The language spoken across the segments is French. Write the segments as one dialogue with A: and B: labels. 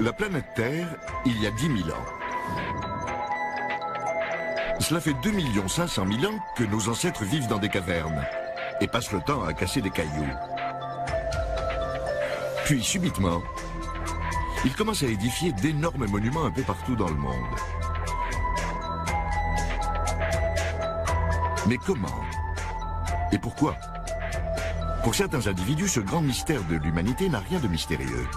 A: La planète Terre, il y a 10 000 ans. Cela fait 2 500 000 ans que nos ancêtres vivent dans des cavernes et passent le temps à casser des cailloux. Puis, subitement, ils commencent à édifier d'énormes monuments un peu partout dans le monde. Mais comment? Et pourquoi? Pour certains individus, ce grand mystère de l'humanité n'a rien de mystérieux.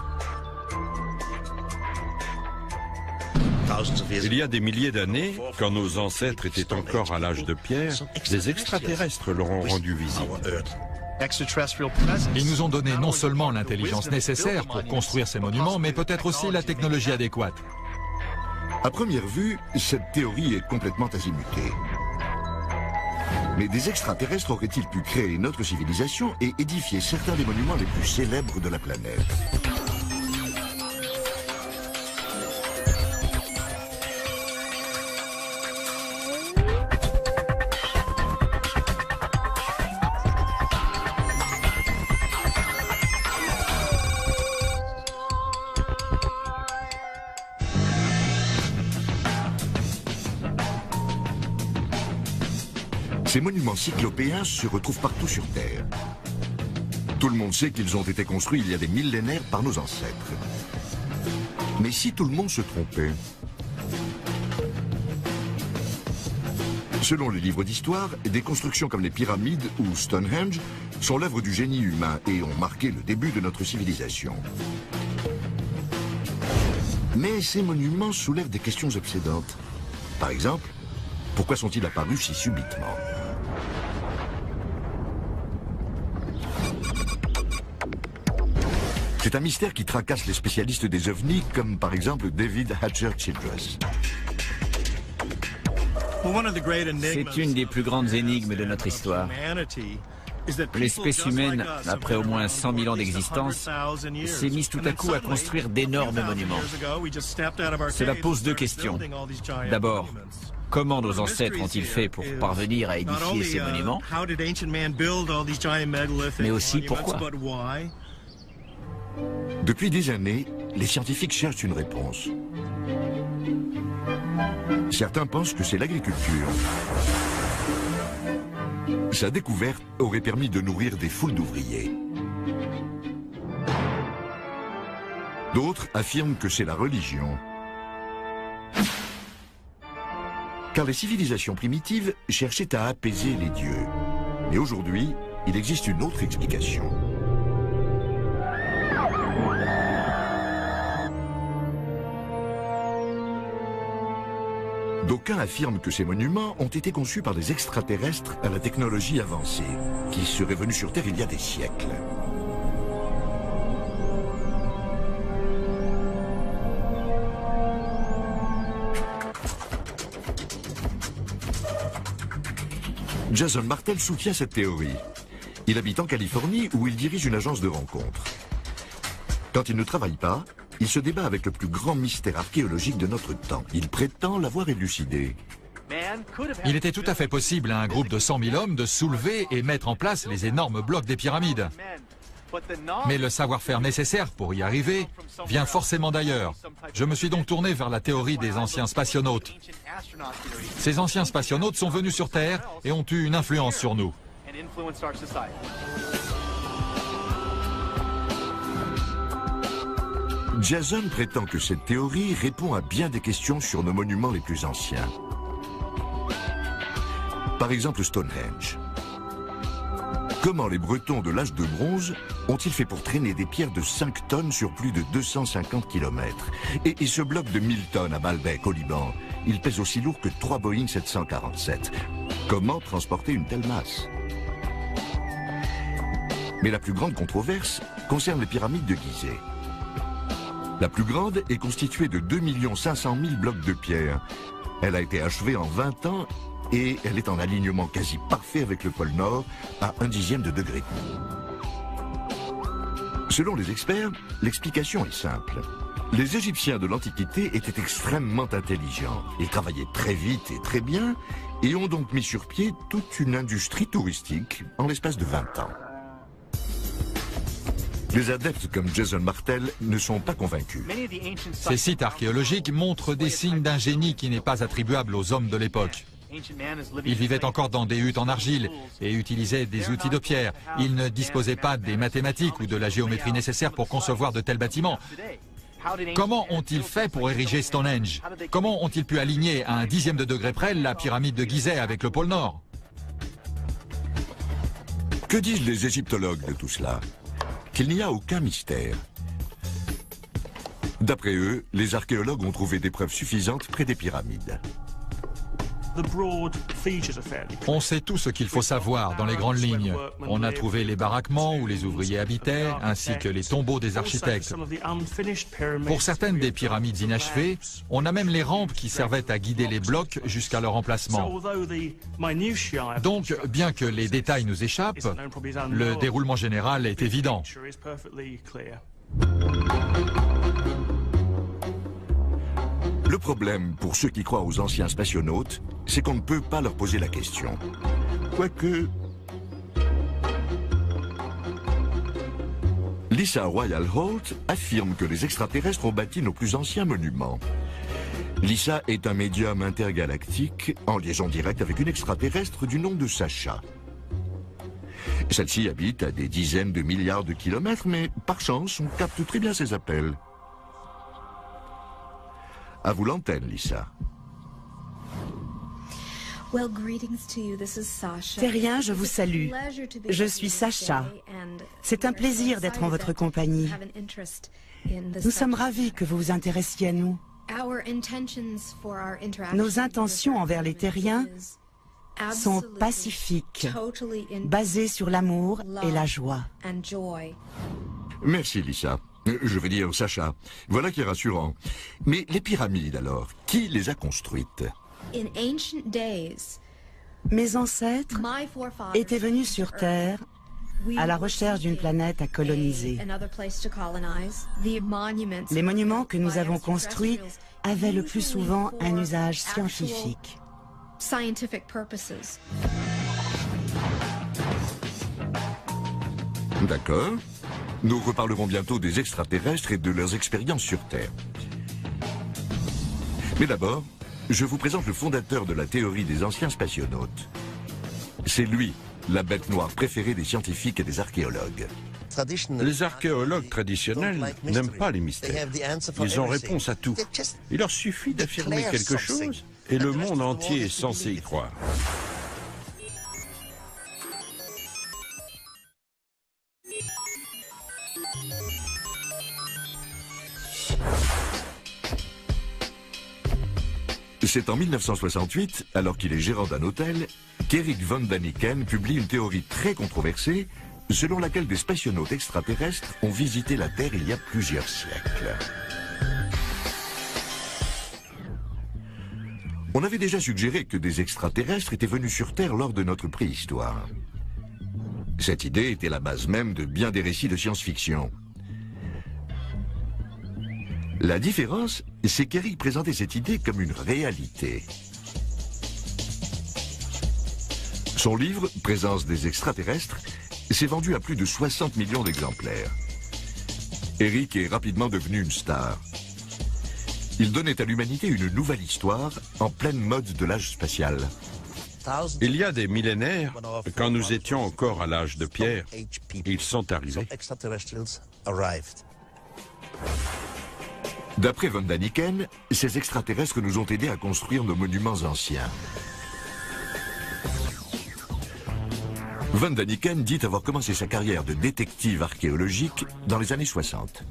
B: Il y a des milliers d'années, quand nos ancêtres étaient encore à l'âge de pierre, des extraterrestres leur ont rendu visite.
C: Ils nous ont donné non seulement l'intelligence nécessaire pour construire ces monuments, mais peut-être aussi la technologie adéquate.
A: À première vue, cette théorie est complètement azimutée. Mais des extraterrestres auraient-ils pu créer notre civilisation et édifier certains des monuments les plus célèbres de la planète? Ces monuments cyclopéens se retrouvent partout sur Terre. Tout le monde sait qu'ils ont été construits il y a des millénaires par nos ancêtres. Mais si tout le monde se trompait? Selon les livres d'histoire, des constructions comme les pyramides ou Stonehenge sont l'œuvre du génie humain et ont marqué le début de notre civilisation. Mais ces monuments soulèvent des questions obsédantes. Par exemple, pourquoi sont-ils apparus si subitement? C'est un mystère qui tracasse les spécialistes des ovnis, comme par exemple David Hatcher Childress.
D: C'est une des plus grandes énigmes de notre histoire. L'espèce humaine, après au moins 100 000 ans d'existence, s'est mise tout à coup à construire d'énormes monuments. Cela pose deux questions. D'abord, comment nos ancêtres ont-ils fait pour parvenir à édifier ces monuments? Mais aussi pourquoi?
A: Depuis des années, les scientifiques cherchent une réponse. Certains pensent que c'est l'agriculture. Sa découverte aurait permis de nourrir des foules d'ouvriers. D'autres affirment que c'est la religion. Car les civilisations primitives cherchaient à apaiser les dieux. Mais aujourd'hui, il existe une autre explication. D'aucuns affirment que ces monuments ont été conçus par des extraterrestres à la technologie avancée, qui seraient venus sur Terre il y a des siècles. Jason Martel soutient cette théorie. Il habite en Californie où il dirige une agence de rencontres. Quand il ne travaille pas, il se débat avec le plus grand mystère archéologique de notre temps. Il prétend l'avoir élucidé.
C: Il était tout à fait possible à un groupe de 100 000 hommes de soulever et mettre en place les énormes blocs des pyramides. Mais le savoir-faire nécessaire pour y arriver vient forcément d'ailleurs. Je me suis donc tourné vers la théorie des anciens spationautes. Ces anciens spationautes sont venus sur Terre et ont eu une influence sur nous.
A: Jason prétend que cette théorie répond à bien des questions sur nos monuments les plus anciens. Par exemple Stonehenge. Comment les Bretons de l'âge de bronze ont-ils fait pour traîner des pierres de 5 tonnes sur plus de 250 km? Et ce bloc de 1000 tonnes à Baalbek, au Liban, il pèse aussi lourd que 3 Boeing 747. Comment transporter une telle masse? Mais la plus grande controverse concerne les pyramides de Gizeh. La plus grande est constituée de 2 500 000 blocs de pierre. Elle a été achevée en 20 ans et elle est en alignement quasi parfait avec le pôle Nord à 1/10 de degré. Selon les experts, l'explication est simple. Les Égyptiens de l'Antiquité étaient extrêmement intelligents. Ils travaillaient très vite et très bien et ont donc mis sur pied toute une industrie touristique en l'espace de 20 ans. Les adeptes comme Jason Martel ne sont pas convaincus.
C: Ces sites archéologiques montrent des signes d'un génie qui n'est pas attribuable aux hommes de l'époque. Ils vivaient encore dans des huttes en argile et utilisaient des outils de pierre. Ils ne disposaient pas des mathématiques ou de la géométrie nécessaires pour concevoir de tels bâtiments. Comment ont-ils fait pour ériger Stonehenge? Comment ont-ils pu aligner à un dixième de degré près la pyramide de Gizeh avec le pôle Nord?
A: Que disent les égyptologues de tout cela? Qu'il n'y a aucun mystère. D'après eux, les archéologues ont trouvé des preuves suffisantes près des pyramides.
C: On sait tout ce qu'il faut savoir dans les grandes lignes. On a trouvé les baraquements où les ouvriers habitaient, ainsi que les tombeaux des architectes. Pour certaines des pyramides inachevées, on a même les rampes qui servaient à guider les blocs jusqu'à leur emplacement. Donc, bien que les détails nous échappent, le déroulement général est évident.
A: Le problème, pour ceux qui croient aux anciens spationautes, c'est qu'on ne peut pas leur poser la question. Quoique... Lisa Royal-Holt affirme que les extraterrestres ont bâti nos plus anciens monuments. Lisa est un médium intergalactique en liaison directe avec une extraterrestre du nom de Sacha. Celle-ci habite à des dizaines de milliards de kilomètres, mais par chance, on capte très bien ses appels. À vous l'antenne, Lisa.
E: Terrien, je vous salue. Je suis Sacha. C'est un plaisir d'être en votre compagnie. Nous sommes ravis que vous vous intéressiez à nous. Nos intentions envers les Terriens sont pacifiques, basées sur l'amour et la joie.
A: Merci, Lisa. Je veux dire, Sacha, voilà qui est rassurant. Mais les pyramides, alors, qui les a construites?
E: Mes ancêtres étaient venus sur Terre à la recherche d'une planète à coloniser. Les monuments que nous avons construits avaient le plus souvent un usage scientifique.
A: D'accord. Nous reparlerons bientôt des extraterrestres et de leurs expériences sur Terre. Mais d'abord, je vous présente le fondateur de la théorie des anciens spationautes. C'est lui, la bête noire préférée des scientifiques et des archéologues.
B: Les archéologues traditionnels n'aiment pas les mystères. Ils ont réponse à tout. Il leur suffit d'affirmer quelque chose et le monde entier est censé y croire.
A: C'est en 1968, alors qu'il est gérant d'un hôtel, qu'Eric von Daniken publie une théorie très controversée selon laquelle des spationautes extraterrestres ont visité la Terre il y a plusieurs siècles. On avait déjà suggéré que des extraterrestres étaient venus sur Terre lors de notre préhistoire. Cette idée était la base même de bien des récits de science-fiction. La différence, c'est qu'Eric présentait cette idée comme une réalité. Son livre, Présence des extraterrestres, s'est vendu à plus de 60 millions d'exemplaires. Eric est rapidement devenu une star. Il donnait à l'humanité une nouvelle histoire en pleine mode de l'âge spatial.
B: Il y a des millénaires, quand nous étions encore à l'âge de pierre, ils sont arrivés.
A: D'après von Daniken, ces extraterrestres nous ont aidés à construire nos monuments anciens. Von Daniken dit avoir commencé sa carrière de détective archéologique dans les années 60.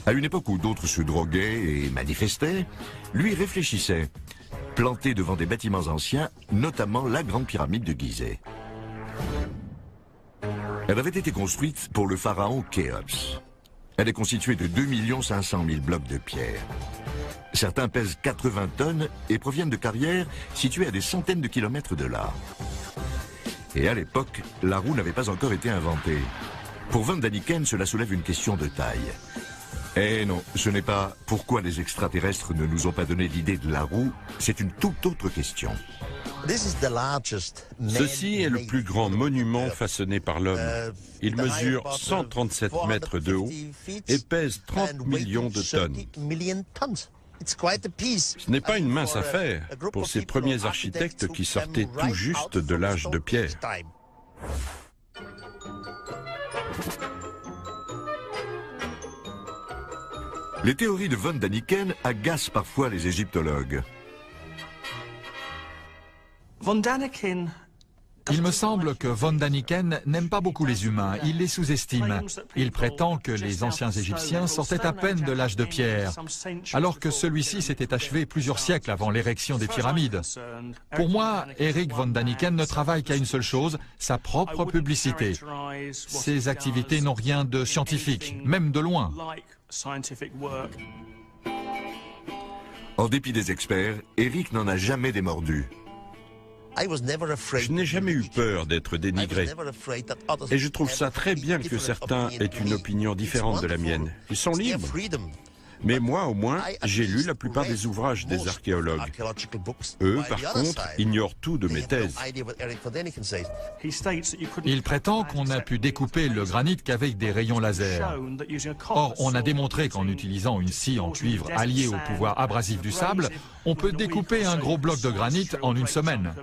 A: À une époque où d'autres se droguaient et manifestaient, lui réfléchissait, planté devant des bâtiments anciens, notamment la grande pyramide de Gizeh. Elle avait été construite pour le pharaon Khéops. Elle est constituée de 2 500 000 blocs de pierre. Certains pèsent 80 tonnes et proviennent de carrières situées à des centaines de kilomètres de là. Et à l'époque, la roue n'avait pas encore été inventée. Pour von Daniken, cela soulève une question de taille. Eh non, ce n'est pas pourquoi les extraterrestres ne nous ont pas donné l'idée de la roue, c'est une toute autre question.
B: Ceci est le plus grand monument façonné par l'homme. Il mesure 137 mètres de haut et pèse 30 millions de tonnes. Ce n'est pas une mince affaire pour ces premiers architectes qui sortaient tout juste de l'âge de pierre.
A: Les théories de von Daniken agacent parfois les égyptologues.
C: Il me semble que von Daniken n'aime pas beaucoup les humains, il les sous-estime. Il prétend que les anciens Égyptiens sortaient à peine de l'âge de pierre, alors que celui-ci s'était achevé plusieurs siècles avant l'érection des pyramides. Pour moi, Eric von Daniken ne travaille qu'à une seule chose, sa propre publicité. Ses activités n'ont rien de scientifique, même de loin.
A: En dépit des experts, Eric n'en a jamais démordu.
B: Je n'ai jamais eu peur d'être dénigré. Et je trouve ça très bien que certains aient une opinion différente de la mienne. Ils sont libres. Mais moi, au moins, j'ai lu la plupart des ouvrages des archéologues. Eux, par contre, ignorent tout de mes thèses.
C: Il prétend qu'on a pu découper le granit qu'avec des rayons laser. Or, on a démontré qu'en utilisant une scie en cuivre alliée au pouvoir abrasif du sable, on peut découper un gros bloc de granit en une semaine.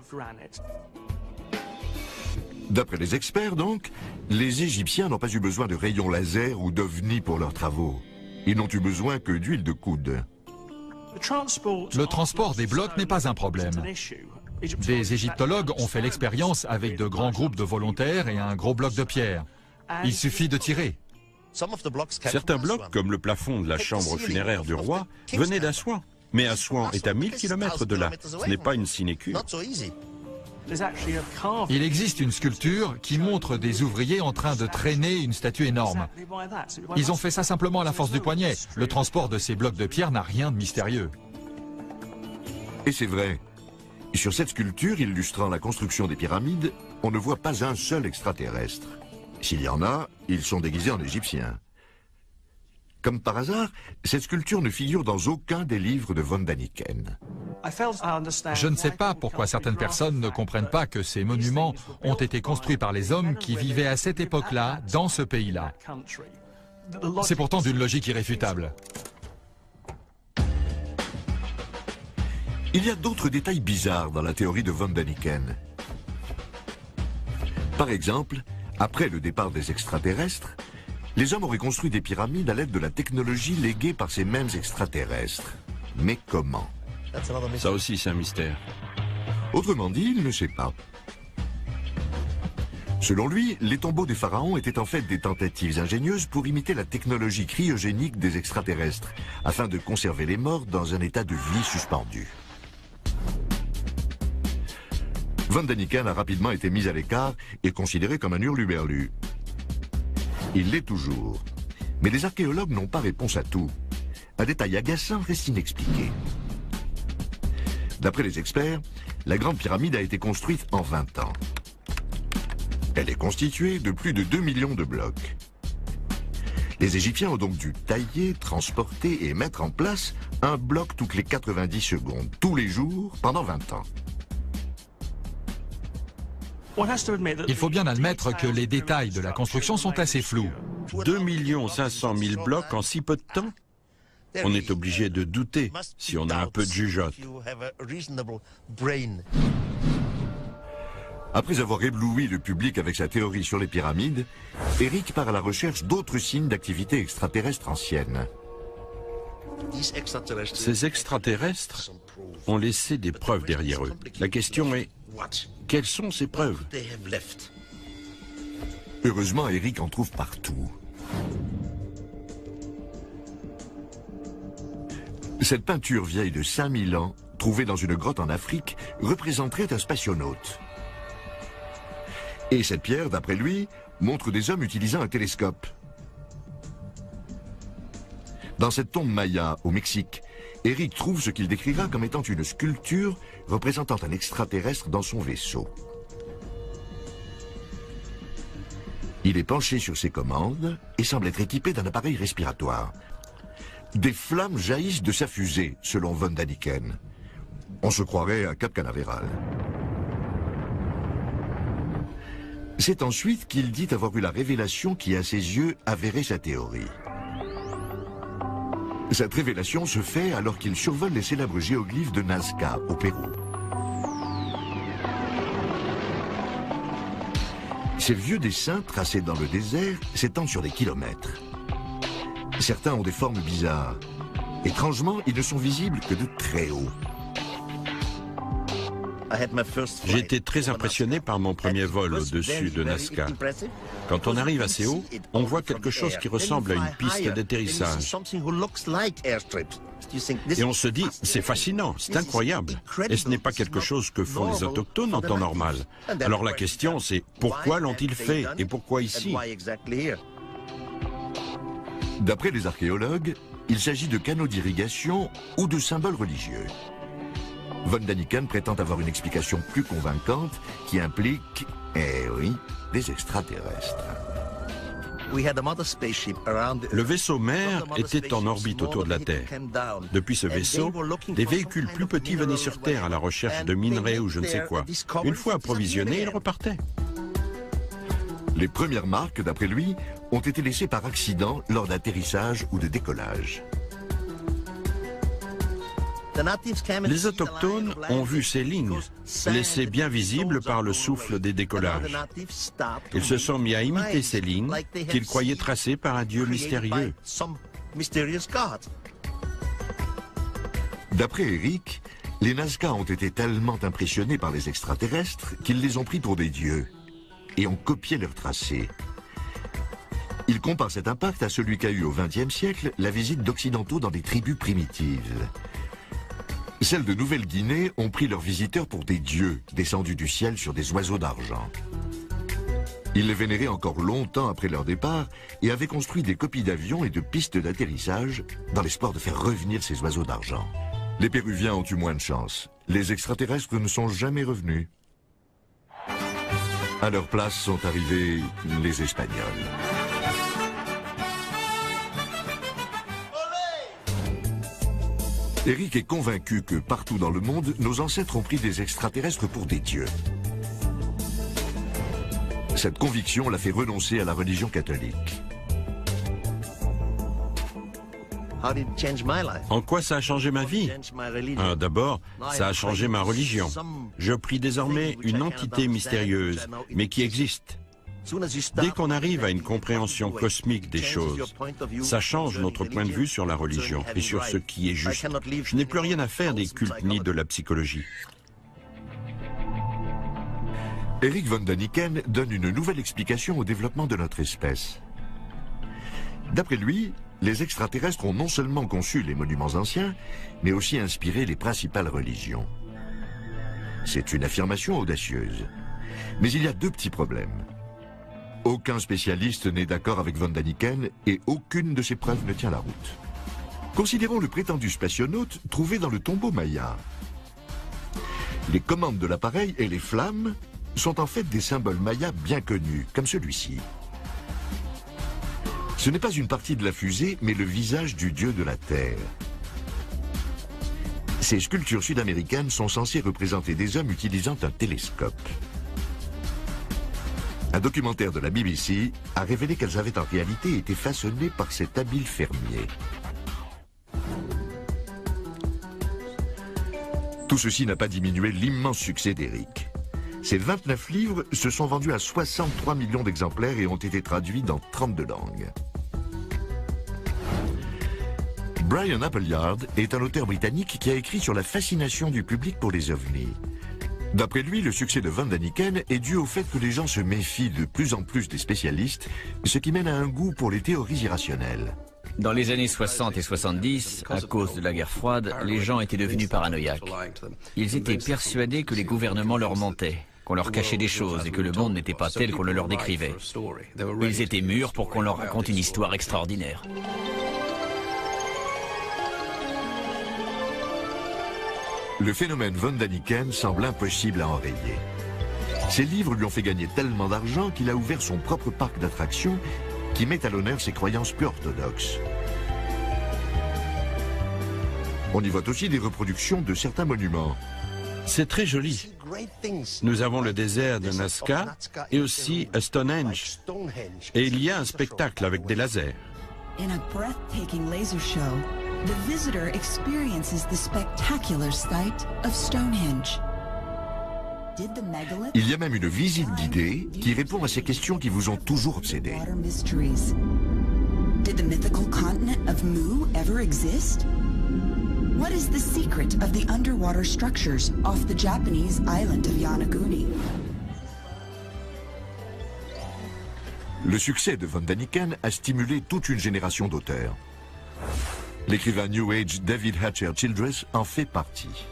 A: D'après les experts, donc, les Égyptiens n'ont pas eu besoin de rayons laser ou d'ovnis pour leurs travaux. Ils n'ont eu besoin que d'huile de coude.
C: Le transport des blocs n'est pas un problème. Des égyptologues ont fait l'expérience avec de grands groupes de volontaires et un gros bloc de pierre. Il suffit de tirer.
B: Certains blocs, comme le plafond de la chambre funéraire du roi, venaient d'Assouan. Mais Assouan est à 1000 km de là. Ce n'est pas une sinécure.
C: Il existe une sculpture qui montre des ouvriers en train de traîner une statue énorme. Ils ont fait ça simplement à la force du poignet. Le transport de ces blocs de pierre n'a rien de mystérieux.
A: Et c'est vrai. Sur cette sculpture illustrant la construction des pyramides, on ne voit pas un seul extraterrestre. S'il y en a, ils sont déguisés en égyptiens. Comme par hasard, cette sculpture ne figure dans aucun des livres de von Daniken.
C: Je ne sais pas pourquoi certaines personnes ne comprennent pas que ces monuments ont été construits par les hommes qui vivaient à cette époque-là, dans ce pays-là. C'est pourtant d'une logique irréfutable.
A: Il y a d'autres détails bizarres dans la théorie de von Daniken. Par exemple, après le départ des extraterrestres, les hommes auraient construit des pyramides à l'aide de la technologie léguée par ces mêmes extraterrestres. Mais comment?
B: Ça aussi, c'est un mystère.
A: Autrement dit, il ne sait pas. Selon lui, les tombeaux des pharaons étaient en fait des tentatives ingénieuses pour imiter la technologie cryogénique des extraterrestres, afin de conserver les morts dans un état de vie suspendu. Von Daniken a rapidement été mis à l'écart et considéré comme un hurluberlu. Il l'est toujours. Mais les archéologues n'ont pas réponse à tout. Un détail agaçant reste inexpliqué. D'après les experts, la Grande Pyramide a été construite en 20 ans. Elle est constituée de plus de 2 millions de blocs. Les Égyptiens ont donc dû tailler, transporter et mettre en place un bloc toutes les 90 secondes, tous les jours, pendant 20 ans.
C: Il faut bien admettre que les détails de la construction sont assez flous.
B: 2 500 000 blocs en si peu de temps? On est obligé de douter si on a un peu de jugeote.
A: Après avoir ébloui le public avec sa théorie sur les pyramides, Eric part à la recherche d'autres signes d'activité extraterrestre ancienne.
B: Ces extraterrestres ont laissé des preuves derrière eux. La question est, quelles sont ces preuves?
A: Heureusement, Eric en trouve partout. Cette peinture vieille de 5000 ans, trouvée dans une grotte en Afrique, représenterait un spationaute. Et cette pierre, d'après lui, montre des hommes utilisant un télescope. Dans cette tombe maya, au Mexique, Eric trouve ce qu'il décrira comme étant une sculpture représentant un extraterrestre dans son vaisseau. Il est penché sur ses commandes et semble être équipé d'un appareil respiratoire. Des flammes jaillissent de sa fusée, selon von Daniken. On se croirait à Cap Canaveral. C'est ensuite qu'il dit avoir eu la révélation qui, à ses yeux, avérait sa théorie. Cette révélation se fait alors qu'il survole les célèbres géoglyphes de Nazca, au Pérou. Ces vieux dessins tracés dans le désert s'étendent sur des kilomètres. Certains ont des formes bizarres. Étrangement, ils ne sont visibles que de très haut.
B: J'ai été très impressionné par mon premier vol au-dessus de Nazca. Quand on arrive assez haut, on voit quelque chose qui ressemble à une piste d'atterrissage. Et on se dit, c'est fascinant, c'est incroyable. Et ce n'est pas quelque chose que font les autochtones en temps normal. Alors la question c'est, pourquoi l'ont-ils fait et pourquoi ici?
A: D'après les archéologues, il s'agit de canaux d'irrigation ou de symboles religieux. Von Daniken prétend avoir une explication plus convaincante qui implique, eh oui, des extraterrestres.
B: Le vaisseau mère était en orbite autour de la Terre. Depuis ce vaisseau, des véhicules plus petits venaient sur Terre à la recherche de minerais ou je ne sais quoi. Une fois approvisionnés, ils repartaient.
A: Les premières marques, d'après lui, ont été laissées par accident lors d'atterrissage ou de décollage.
B: Les autochtones ont vu ces lignes, laissées bien visibles par le souffle des décollages. Ils se sont mis à imiter ces lignes qu'ils croyaient tracées par un dieu mystérieux.
A: D'après Eric, les Nazca ont été tellement impressionnés par les extraterrestres qu'ils les ont pris pour des dieux et ont copié leur tracé. Il compare cet impact à celui qu'a eu au XXe siècle la visite d'Occidentaux dans des tribus primitives. Celles de Nouvelle-Guinée ont pris leurs visiteurs pour des dieux descendus du ciel sur des oiseaux d'argent. Ils les vénéraient encore longtemps après leur départ et avaient construit des copies d'avions et de pistes d'atterrissage dans l'espoir de faire revenir ces oiseaux d'argent. Les Péruviens ont eu moins de chance. Les extraterrestres ne sont jamais revenus. À leur place sont arrivés les Espagnols. Eric est convaincu que partout dans le monde, nos ancêtres ont pris des extraterrestres pour des dieux. Cette conviction l'a fait renoncer à la religion catholique.
B: En quoi ça a changé ma vie? D'abord, ça a changé ma religion. Je prie désormais une entité mystérieuse, mais qui existe. Dès qu'on arrive à une compréhension cosmique des choses, ça change notre point de vue sur la religion et sur ce qui est juste. Je n'ai plus rien à faire des cultes ni de la psychologie.
A: Eric von Daniken donne une nouvelle explication au développement de notre espèce. D'après lui, les extraterrestres ont non seulement conçu les monuments anciens, mais aussi inspiré les principales religions. C'est une affirmation audacieuse. Mais il y a deux petits problèmes. Aucun spécialiste n'est d'accord avec von Daniken et aucune de ses preuves ne tient la route. Considérons le prétendu spationaute trouvé dans le tombeau maya. Les commandes de l'appareil et les flammes sont en fait des symboles mayas bien connus, comme celui-ci. Ce n'est pas une partie de la fusée, mais le visage du dieu de la Terre. Ces sculptures sud-américaines sont censées représenter des hommes utilisant un télescope. Un documentaire de la BBC a révélé qu'elles avaient en réalité été façonnées par cet habile fermier. Tout ceci n'a pas diminué l'immense succès d'Eric. Ces 29 livres se sont vendus à 63 millions d'exemplaires et ont été traduits dans 32 langues. Brian Appleyard est un auteur britannique qui a écrit sur la fascination du public pour les ovnis. D'après lui, le succès de von Daniken est dû au fait que les gens se méfient de plus en plus des spécialistes, ce qui mène à un goût pour les théories irrationnelles.
D: Dans les années 60 et 70, à cause de la guerre froide, les gens étaient devenus paranoïaques. Ils étaient persuadés que les gouvernements leur mentaient, qu'on leur cachait des choses et que le monde n'était pas tel qu'on le leur décrivait. Ils étaient mûrs pour qu'on leur raconte une histoire extraordinaire.
A: Le phénomène von Daniken semble impossible à enrayer. Ses livres lui ont fait gagner tellement d'argent qu'il a ouvert son propre parc d'attractions qui met à l'honneur ses croyances peu orthodoxes. On y voit aussi des reproductions de certains monuments.
B: C'est très joli. Nous avons le désert de Nazca et aussi Stonehenge. Et il y a un spectacle avec des lasers.
F: In a breathtaking laser show, the visitor experiences the spectacular sight of Stonehenge.
A: Il y a même une visite guidée qui répond à ces questions qui vous ont toujours obsédé.
F: Did the mythical continent of Mu ever exist? What is the secret of the underwater structures off the Japanese island of Yonaguni?
A: Le succès de Von Daniken a stimulé toute une génération d'auteurs. L'écrivain New Age David Hatcher Childress en fait partie.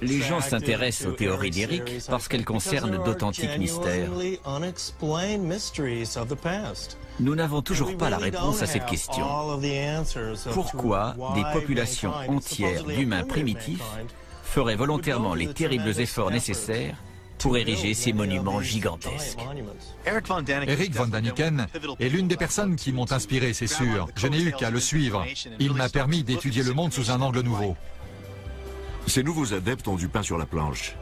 D: Les gens s'intéressent aux théories d'Eric parce qu'elles concernent d'authentiques mystères. Nous n'avons toujours pas la réponse à cette question. Pourquoi des populations entières d'humains primitifs feraient volontairement les terribles efforts nécessaires pour ériger ces monuments gigantesques?
C: Eric Von Daniken est l'une des personnes qui m'ont inspiré, c'est sûr. Je n'ai eu qu'à le suivre. Il m'a permis d'étudier le monde sous un angle nouveau.
A: Ces nouveaux adeptes ont du pain sur la planche.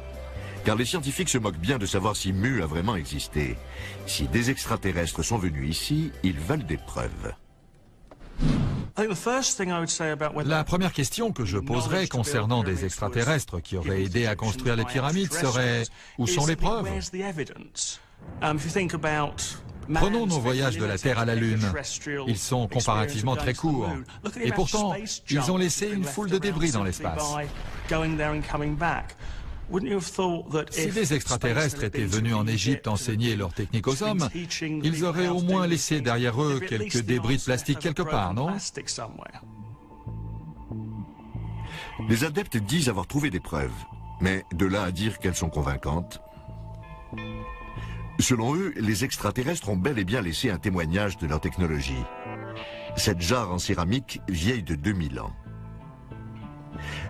A: Car les scientifiques se moquent bien de savoir si Mu a vraiment existé. Si des extraterrestres sont venus ici, ils veulent des preuves.
C: La première question que je poserais concernant des extraterrestres qui auraient aidé à construire les pyramides serait « Où sont les preuves ?» Prenons nos voyages de la Terre à la Lune. Ils sont comparativement très courts. Et pourtant, ils ont laissé une foule de débris dans l'espace. Si des extraterrestres étaient venus en Égypte enseigner leur technique aux hommes, ils auraient au moins laissé derrière eux quelques débris de plastique quelque part, non?
A: Les adeptes disent avoir trouvé des preuves, mais de là à dire qu'elles sont convaincantes. Selon eux, les extraterrestres ont bel et bien laissé un témoignage de leur technologie. Cette jarre en céramique vieille de 2000 ans.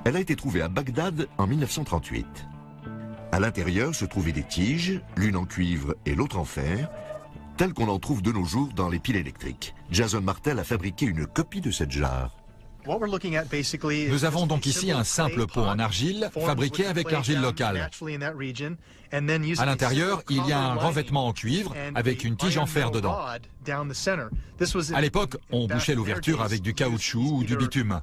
A: Elle a été trouvée à Bagdad en 1938. À l'intérieur se trouvaient des tiges, l'une en cuivre et l'autre en fer, telles qu'on en trouve de nos jours dans les piles électriques. Jason Martel a fabriqué une copie de cette jarre.
C: Nous avons donc ici un simple pot en argile, fabriqué avec l'argile locale. À l'intérieur, il y a un revêtement en cuivre avec une tige en fer dedans. À l'époque, on bouchait l'ouverture avec du caoutchouc ou du bitume.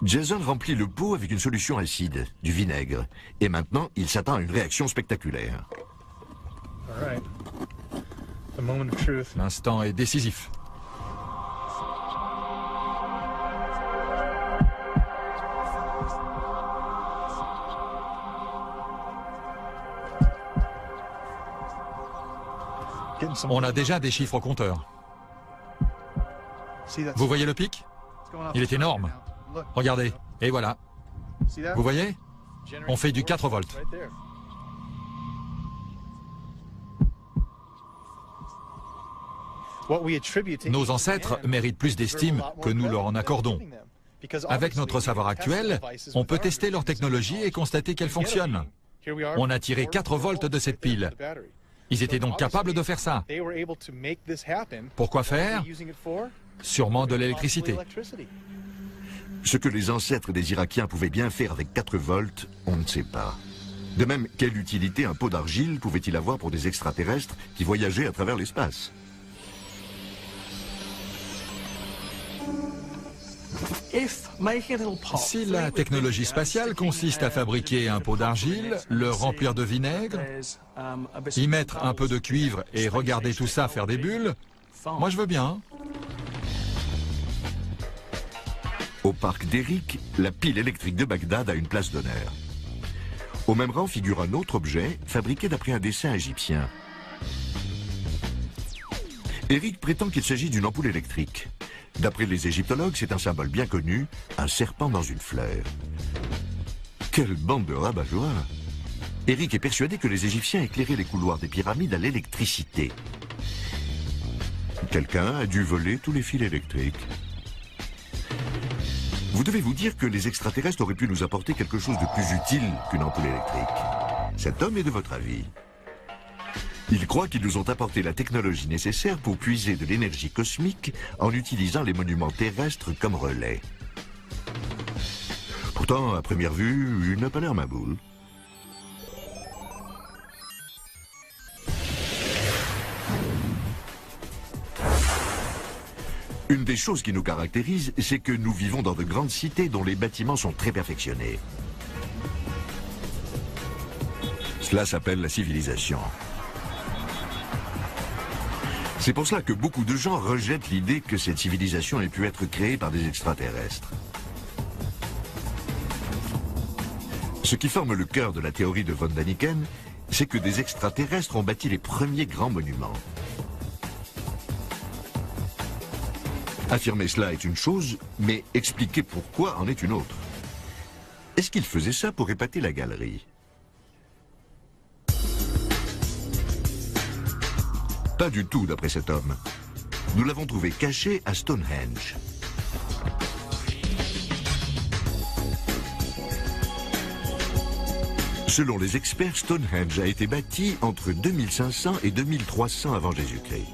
A: Jason remplit le pot avec une solution acide, du vinaigre. Et maintenant, il s'attend à une réaction spectaculaire.
C: L'instant est décisif. On a déjà des chiffres au compteur. Vous voyez le pic? Il est énorme. Regardez, et voilà. Vous voyez? On fait du 4 volts. Nos ancêtres méritent plus d'estime que nous leur en accordons. Avec notre savoir actuel, on peut tester leur technologie et constater qu'elle fonctionne. On a tiré 4 volts de cette pile. Ils étaient donc capables de faire ça. Pourquoi faire? Sûrement de l'électricité.
A: Ce que les ancêtres des Irakiens pouvaient bien faire avec 4 volts, on ne sait pas. De même, quelle utilité un pot d'argile pouvait-il avoir pour des extraterrestres qui voyageaient à travers l'espace?
C: Si la technologie spatiale consiste à fabriquer un pot d'argile, le remplir de vinaigre, y mettre un peu de cuivre et regarder tout ça faire des bulles, moi je veux bien.
A: Au parc d'Eric, la pile électrique de Bagdad a une place d'honneur. Au même rang figure un autre objet fabriqué d'après un dessin égyptien. Eric prétend qu'il s'agit d'une ampoule électrique. D'après les égyptologues, c'est un symbole bien connu, un serpent dans une fleur. Quelle bande de rabat-joie! Eric est persuadé que les Égyptiens éclairaient les couloirs des pyramides à l'électricité. Quelqu'un a dû voler tous les fils électriques. Vous devez vous dire que les extraterrestres auraient pu nous apporter quelque chose de plus utile qu'une ampoule électrique. Cet homme est de votre avis? Il croit qu'ils nous ont apporté la technologie nécessaire pour puiser de l'énergie cosmique en utilisant les monuments terrestres comme relais. Pourtant, à première vue, il n'a pas l'air ma boule. Une des choses qui nous caractérise, c'est que nous vivons dans de grandes cités dont les bâtiments sont très perfectionnés. Cela s'appelle la civilisation. C'est pour cela que beaucoup de gens rejettent l'idée que cette civilisation ait pu être créée par des extraterrestres. Ce qui forme le cœur de la théorie de von Däniken, c'est que des extraterrestres ont bâti les premiers grands monuments. Affirmer cela est une chose, mais expliquer pourquoi en est une autre. Est-ce qu'ils faisaient ça pour épater la galerie? Pas du tout, d'après cet homme. Nous l'avons trouvé caché à Stonehenge. Selon les experts, Stonehenge a été bâti entre 2500 et 2300 avant Jésus-Christ.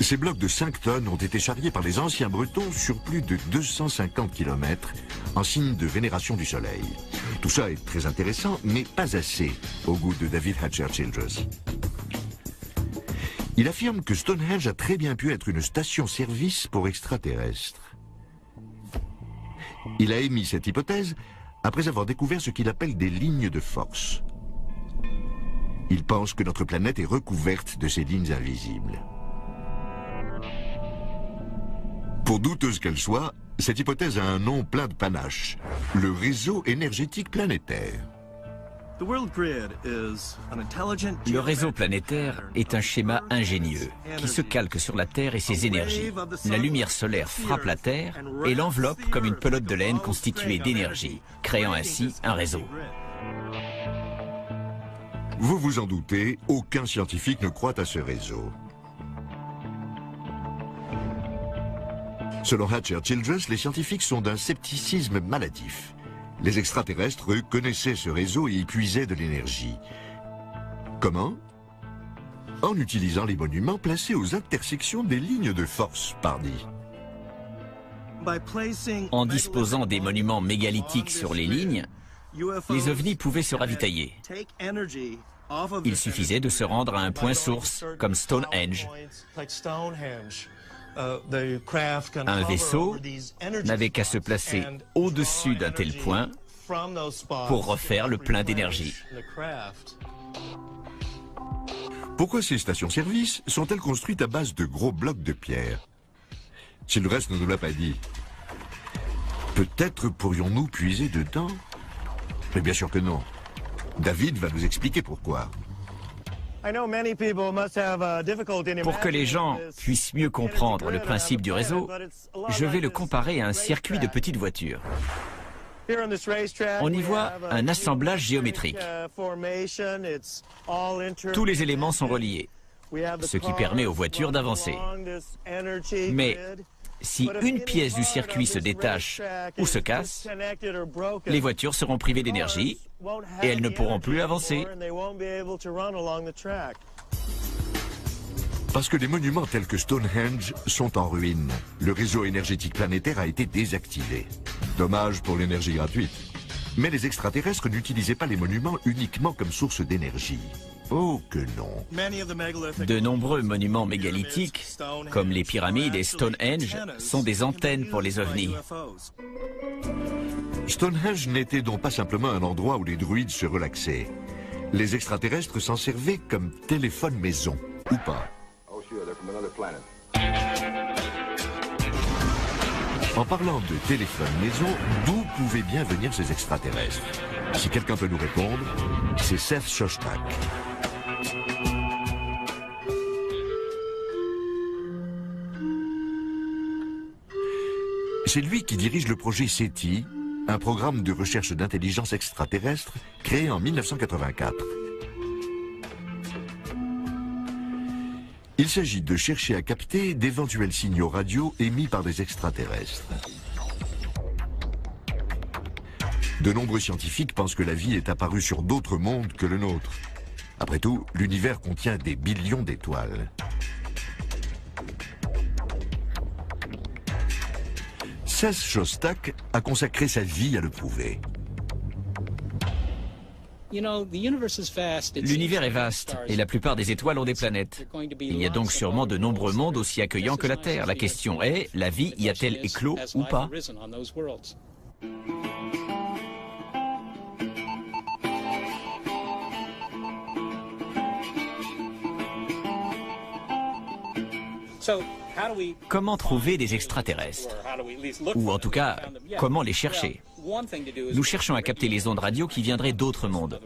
A: Ces blocs de 5 tonnes ont été charriés par les anciens Bretons sur plus de 250 km en signe de vénération du soleil. Tout ça est très intéressant, mais pas assez au goût de David Hatcher-Childress. Il affirme que Stonehenge a très bien pu être une station-service pour extraterrestres. Il a émis cette hypothèse après avoir découvert ce qu'il appelle des lignes de force. Il pense que notre planète est recouverte de ces lignes invisibles. Pour douteuse qu'elle soit, cette hypothèse a un nom plein de panache, le réseau énergétique planétaire.
D: Le réseau planétaire est un schéma ingénieux qui se calque sur la Terre et ses énergies. La lumière solaire frappe la Terre et l'enveloppe comme une pelote de laine constituée d'énergie, créant ainsi un réseau.
A: Vous vous en doutez, aucun scientifique ne croit à ce réseau. Selon Hatcher-Childress, les scientifiques sont d'un scepticisme maladif. Les extraterrestres, eux, connaissaient ce réseau et y puisaient de l'énergie. Comment? En utilisant les monuments placés aux intersections des lignes de force, pardi.
D: En disposant des monuments mégalithiques sur les lignes, les ovnis pouvaient se ravitailler. Il suffisait de se rendre à un point source, comme Stonehenge. Un vaisseau n'avait qu'à se placer au-dessus d'un tel point pour refaire le plein d'énergie.
A: Pourquoi ces stations-service sont-elles construites à base de gros blocs de pierre? Childress ne nous l'a pas dit. Peut-être pourrions-nous puiser dedans? Mais bien sûr que non. David va nous expliquer pourquoi.
D: Pour que les gens puissent mieux comprendre le principe du réseau, je vais le comparer à un circuit de petites voitures. On y voit un assemblage géométrique. Tous les éléments sont reliés, ce qui permet aux voitures d'avancer. Mais si une pièce du circuit se détache ou se casse, les voitures seront privées d'énergie et elles ne pourront plus avancer.
A: Parce que les monuments tels que Stonehenge sont en ruine, le réseau énergétique planétaire a été désactivé. Dommage pour l'énergie gratuite. Mais les extraterrestres n'utilisaient pas les monuments uniquement comme source d'énergie. Oh que non.
D: De nombreux monuments mégalithiques, comme les pyramides et Stonehenge, sont des antennes pour les ovnis.
A: Stonehenge n'était donc pas simplement un endroit où les druides se relaxaient. Les extraterrestres s'en servaient comme téléphone maison, ou pas. En parlant de téléphone maison, d'où pouvaient bien venir ces extraterrestres? Si quelqu'un peut nous répondre, c'est Seth Shostak. C'est lui qui dirige le projet SETI, un programme de recherche d'intelligence extraterrestre créé en 1984. Il s'agit de chercher à capter d'éventuels signaux radio émis par des extraterrestres. De nombreux scientifiques pensent que la vie est apparue sur d'autres mondes que le nôtre. Après tout, l'univers contient des billions Seth Shostak a consacré sa vie à le prouver.
D: L'univers est vaste et la plupart des étoiles ont des planètes. Il y a donc sûrement de nombreux mondes aussi accueillants que la Terre. La question est, la vie y a-t-elle éclos ou pas? Comment trouver des extraterrestres? Ou en tout cas, comment les chercher? Nous cherchons à capter les ondes radio qui viendraient d'autres mondes.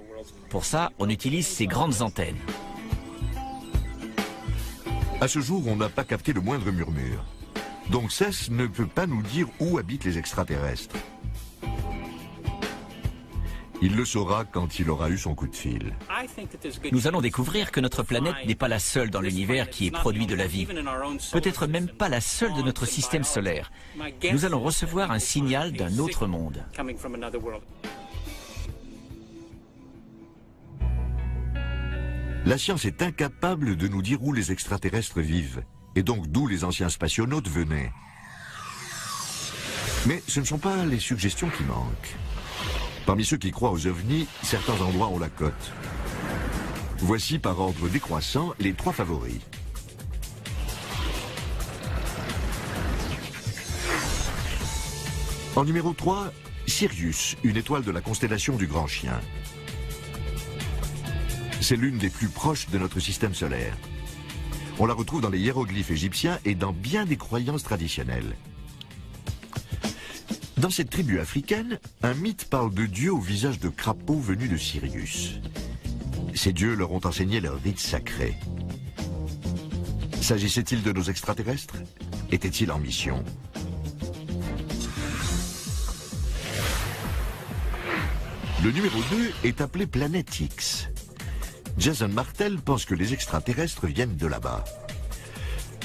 D: Pour ça, on utilise ces grandes antennes.
A: À ce jour, on n'a pas capté le moindre murmure. Donc Seth ne peut pas nous dire où habitent les extraterrestres. Il le saura quand il aura eu son coup de fil.
D: Nous allons découvrir que notre planète n'est pas la seule dans l'univers qui est produit de la vie. Peut-être même pas la seule de notre système solaire. Nous allons recevoir un signal d'un autre monde.
A: La science est incapable de nous dire où les extraterrestres vivent, et donc d'où les anciens spationautes venaient. Mais ce ne sont pas les suggestions qui manquent. Parmi ceux qui croient aux ovnis, certains endroits ont la cote. Voici par ordre décroissant les 3 favoris. En numéro 3, Sirius, une étoile de la constellation du Grand Chien. C'est l'une des plus proches de notre système solaire. On la retrouve dans les hiéroglyphes égyptiens et dans bien des croyances traditionnelles. Dans cette tribu africaine, un mythe parle de dieux au visage de crapaud venus de Sirius. Ces dieux leur ont enseigné leurs rites sacrés. S'agissait-il de nos extraterrestres? Étaient-ils en mission? Le numéro 2 est appelé Planète X. Jason Martel pense que les extraterrestres viennent de là-bas.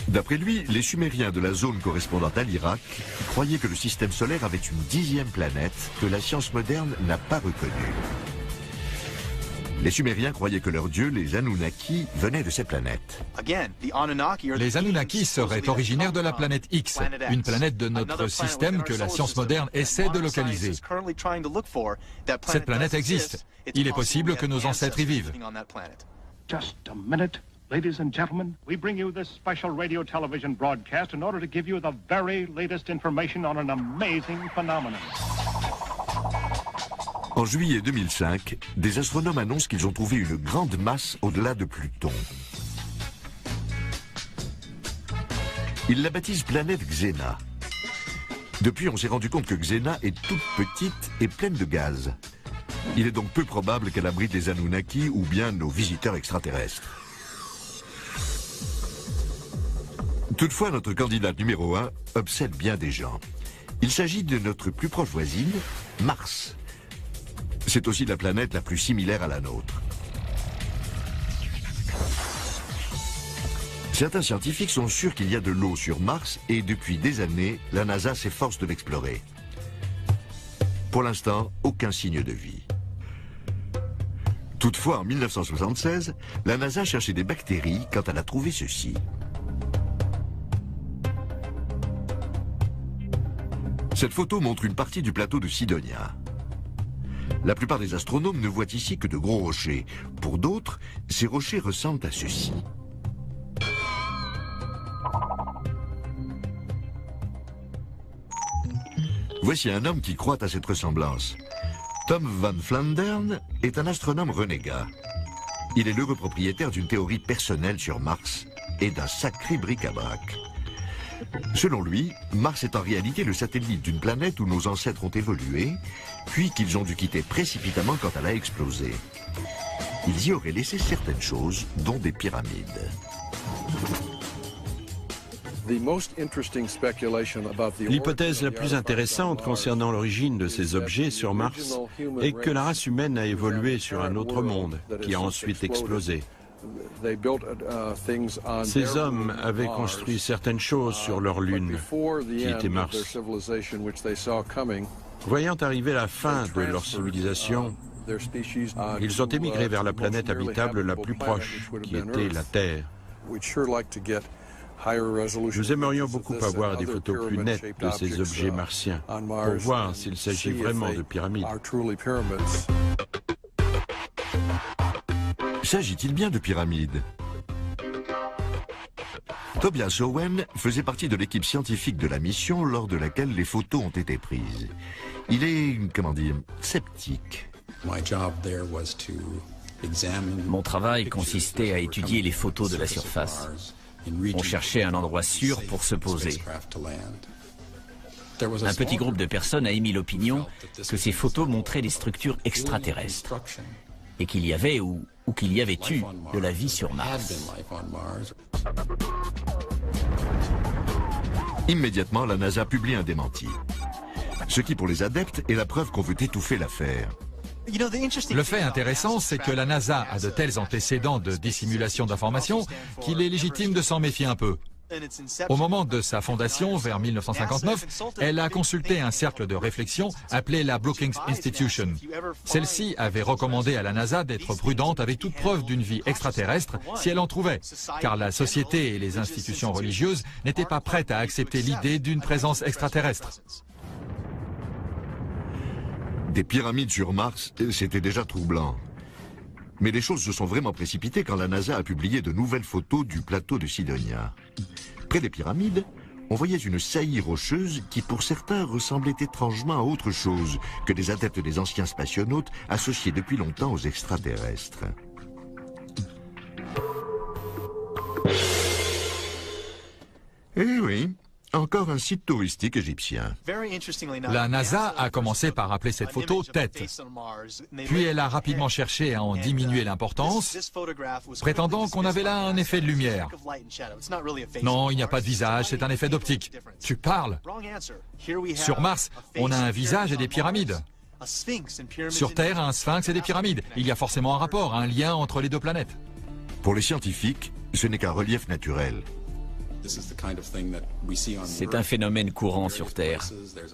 A: D'après lui, les Sumériens de la zone correspondant à l'Irak croyaient que le système solaire avait une 10e planète que la science moderne n'a pas reconnue. Les Sumériens croyaient que leurs dieux, les Anunnaki, venaient de ces planètes.
C: Les Anunnaki seraient originaires de la planète X, une planète de notre système que la science moderne essaie de localiser. Cette planète existe. Il est possible que nos ancêtres y vivent.
G: Ladies and gentlemen, we bring you this special radio television broadcast in order to give you the very latest information on an amazing phenomenon.
A: En juillet 2005, des astronomes annoncent qu'ils ont trouvé une grande masse au-delà de Pluton. Ils la baptisent planète Xena. Depuis, on s'est rendu compte que Xena est toute petite et pleine de gaz. Il est donc peu probable qu'elle abrite les Anunnaki ou bien nos visiteurs extraterrestres. Toutefois, notre candidate numéro 1 obsède bien des gens. Il s'agit de notre plus proche voisine, Mars. C'est aussi la planète la plus similaire à la nôtre. Certains scientifiques sont sûrs qu'il y a de l'eau sur Mars et depuis des années, la NASA s'efforce de l'explorer. Pour l'instant, aucun signe de vie. Toutefois, en 1976, la NASA cherchait des bactéries quand elle a trouvé ceci. Cette photo montre une partie du plateau de Sidonia. La plupart des astronomes ne voient ici que de gros rochers. Pour d'autres, ces rochers ressemblent à ceci. Voici un homme qui croit à cette ressemblance. Tom Van Flandern est un astronome renégat. Il est l'heureux propriétaire d'une théorie personnelle sur Mars et d'un sacré bric-à-brac. Selon lui, Mars est en réalité le satellite d'une planète où nos ancêtres ont évolué, puis qu'ils ont dû quitter précipitamment quand elle a explosé. Ils y auraient laissé certaines choses, dont des pyramides.
B: L'hypothèse la plus intéressante concernant l'origine de ces objets sur Mars est que la race humaine a évolué sur un autre monde, qui a ensuite explosé. Ces hommes avaient construit certaines choses sur leur lune, qui était Mars. Voyant arriver la fin de leur civilisation, ils ont émigré vers la planète habitable la plus proche, qui était la Terre. Nous aimerions beaucoup avoir des photos plus nettes de ces objets martiens pour voir s'il s'agit vraiment de pyramides.
A: S'agit-il bien de pyramides? Tobias Owen faisait partie de l'équipe scientifique de la mission lors de laquelle les photos ont été prises. Il est, comment dire, sceptique.
D: Mon travail consistait à étudier les photos de la surface. On cherchait un endroit sûr pour se poser. Un petit groupe de personnes a émis l'opinion que ces photos montraient des structures extraterrestres et qu'il y avait ou qu'il y avait eu de la vie sur Mars.
A: Immédiatement, la NASA publie un démenti. Ce qui, pour les adeptes, est la preuve qu'on veut étouffer l'affaire.
C: Le fait intéressant, c'est que la NASA a de tels antécédents de dissimulation d'informations qu'il est légitime de s'en méfier un peu. Au moment de sa fondation, vers 1959, elle a consulté un cercle de réflexion appelé la Brookings Institution. Celle-ci avait recommandé à la NASA d'être prudente avec toute preuve d'une vie extraterrestre si elle en trouvait, car la société et les institutions religieuses n'étaient pas prêtes à accepter l'idée d'une présence extraterrestre.
A: Des pyramides sur Mars, c'était déjà troublant. Mais les choses se sont vraiment précipitées quand la NASA a publié de nouvelles photos du plateau de Sidonia. Près des pyramides, on voyait une saillie rocheuse qui pour certains ressemblait étrangement à autre chose que des adeptes des anciens spationautes associés depuis longtemps aux extraterrestres. Eh oui, encore un site touristique égyptien.
C: La NASA a commencé par appeler cette photo tête. Puis elle a rapidement cherché à en diminuer l'importance, prétendant qu'on avait là un effet de lumière. Non, il n'y a pas de visage, c'est un effet d'optique. Tu parles. Sur Mars, on a un visage et des pyramides. Sur Terre, un sphinx et des pyramides. Il y a forcément un rapport, un lien entre les deux planètes.
A: Pour les scientifiques, ce n'est qu'un relief naturel.
D: C'est un phénomène courant sur Terre.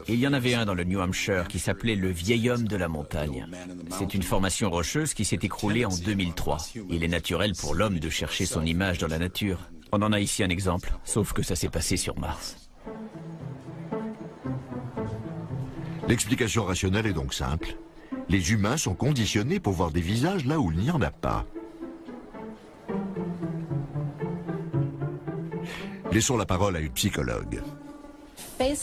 D: Et il y en avait un dans le New Hampshire qui s'appelait le vieil homme de la montagne. C'est une formation rocheuse qui s'est écroulée en 2003. Il est naturel pour l'homme de chercher son image dans la nature. On en a ici un exemple, sauf que ça s'est passé sur Mars.
A: L'explication rationnelle est donc simple. Les humains sont conditionnés pour voir des visages là où il n'y en a pas. Laissons la parole à une psychologue.
E: Dès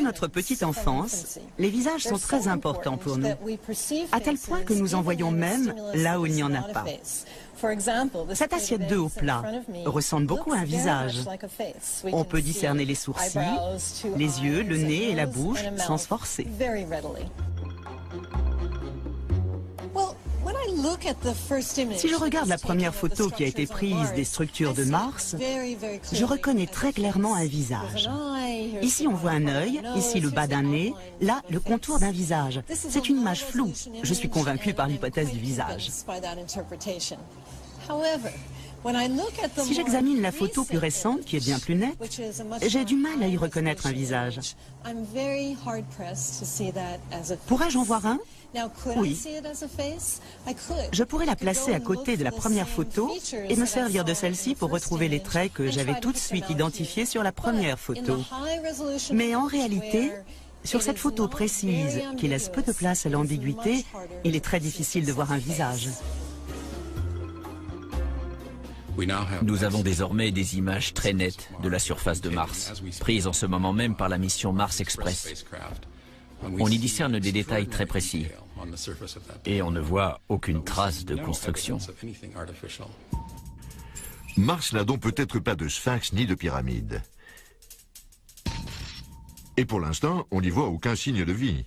E: notre petite enfance, les visages sont très importants pour nous, à tel point que nous en voyons même là où il n'y en a pas. Cette assiette d'œufs au plat ressemble beaucoup à un visage. On peut discerner les sourcils, les yeux, le nez et la bouche sans se forcer. Si je regarde la première photo qui a été prise des structures de Mars, je reconnais très clairement un visage. Ici, on voit un œil, ici le bas d'un nez, là, le contour d'un visage. C'est une image floue. Je suis convaincue par l'hypothèse du visage. Si j'examine la photo plus récente, qui est bien plus nette, j'ai du mal à y reconnaître un visage. Pourrais-je en voir un? Oui. Je pourrais la placer à côté de la première photo et me servir de celle-ci pour retrouver les traits que j'avais tout de suite identifiés sur la première photo. Mais en réalité, sur cette photo précise, qui laisse peu de place à l'ambiguïté, il est très difficile de voir un visage.
D: Nous avons désormais des images très nettes de la surface de Mars, prises en ce moment même par la mission Mars Express. On y discerne des détails très précis et on ne voit aucune trace de construction.
A: Mars n'a donc peut-être pas de sphinx ni de pyramide. Et pour l'instant, on n'y voit aucun signe de vie.